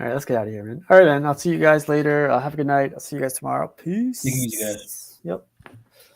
All right, let's get out of here, man. All right, man. I'll see you guys later. Have a good night. I'll see you guys tomorrow. Peace. Take it easy, guys. Yep.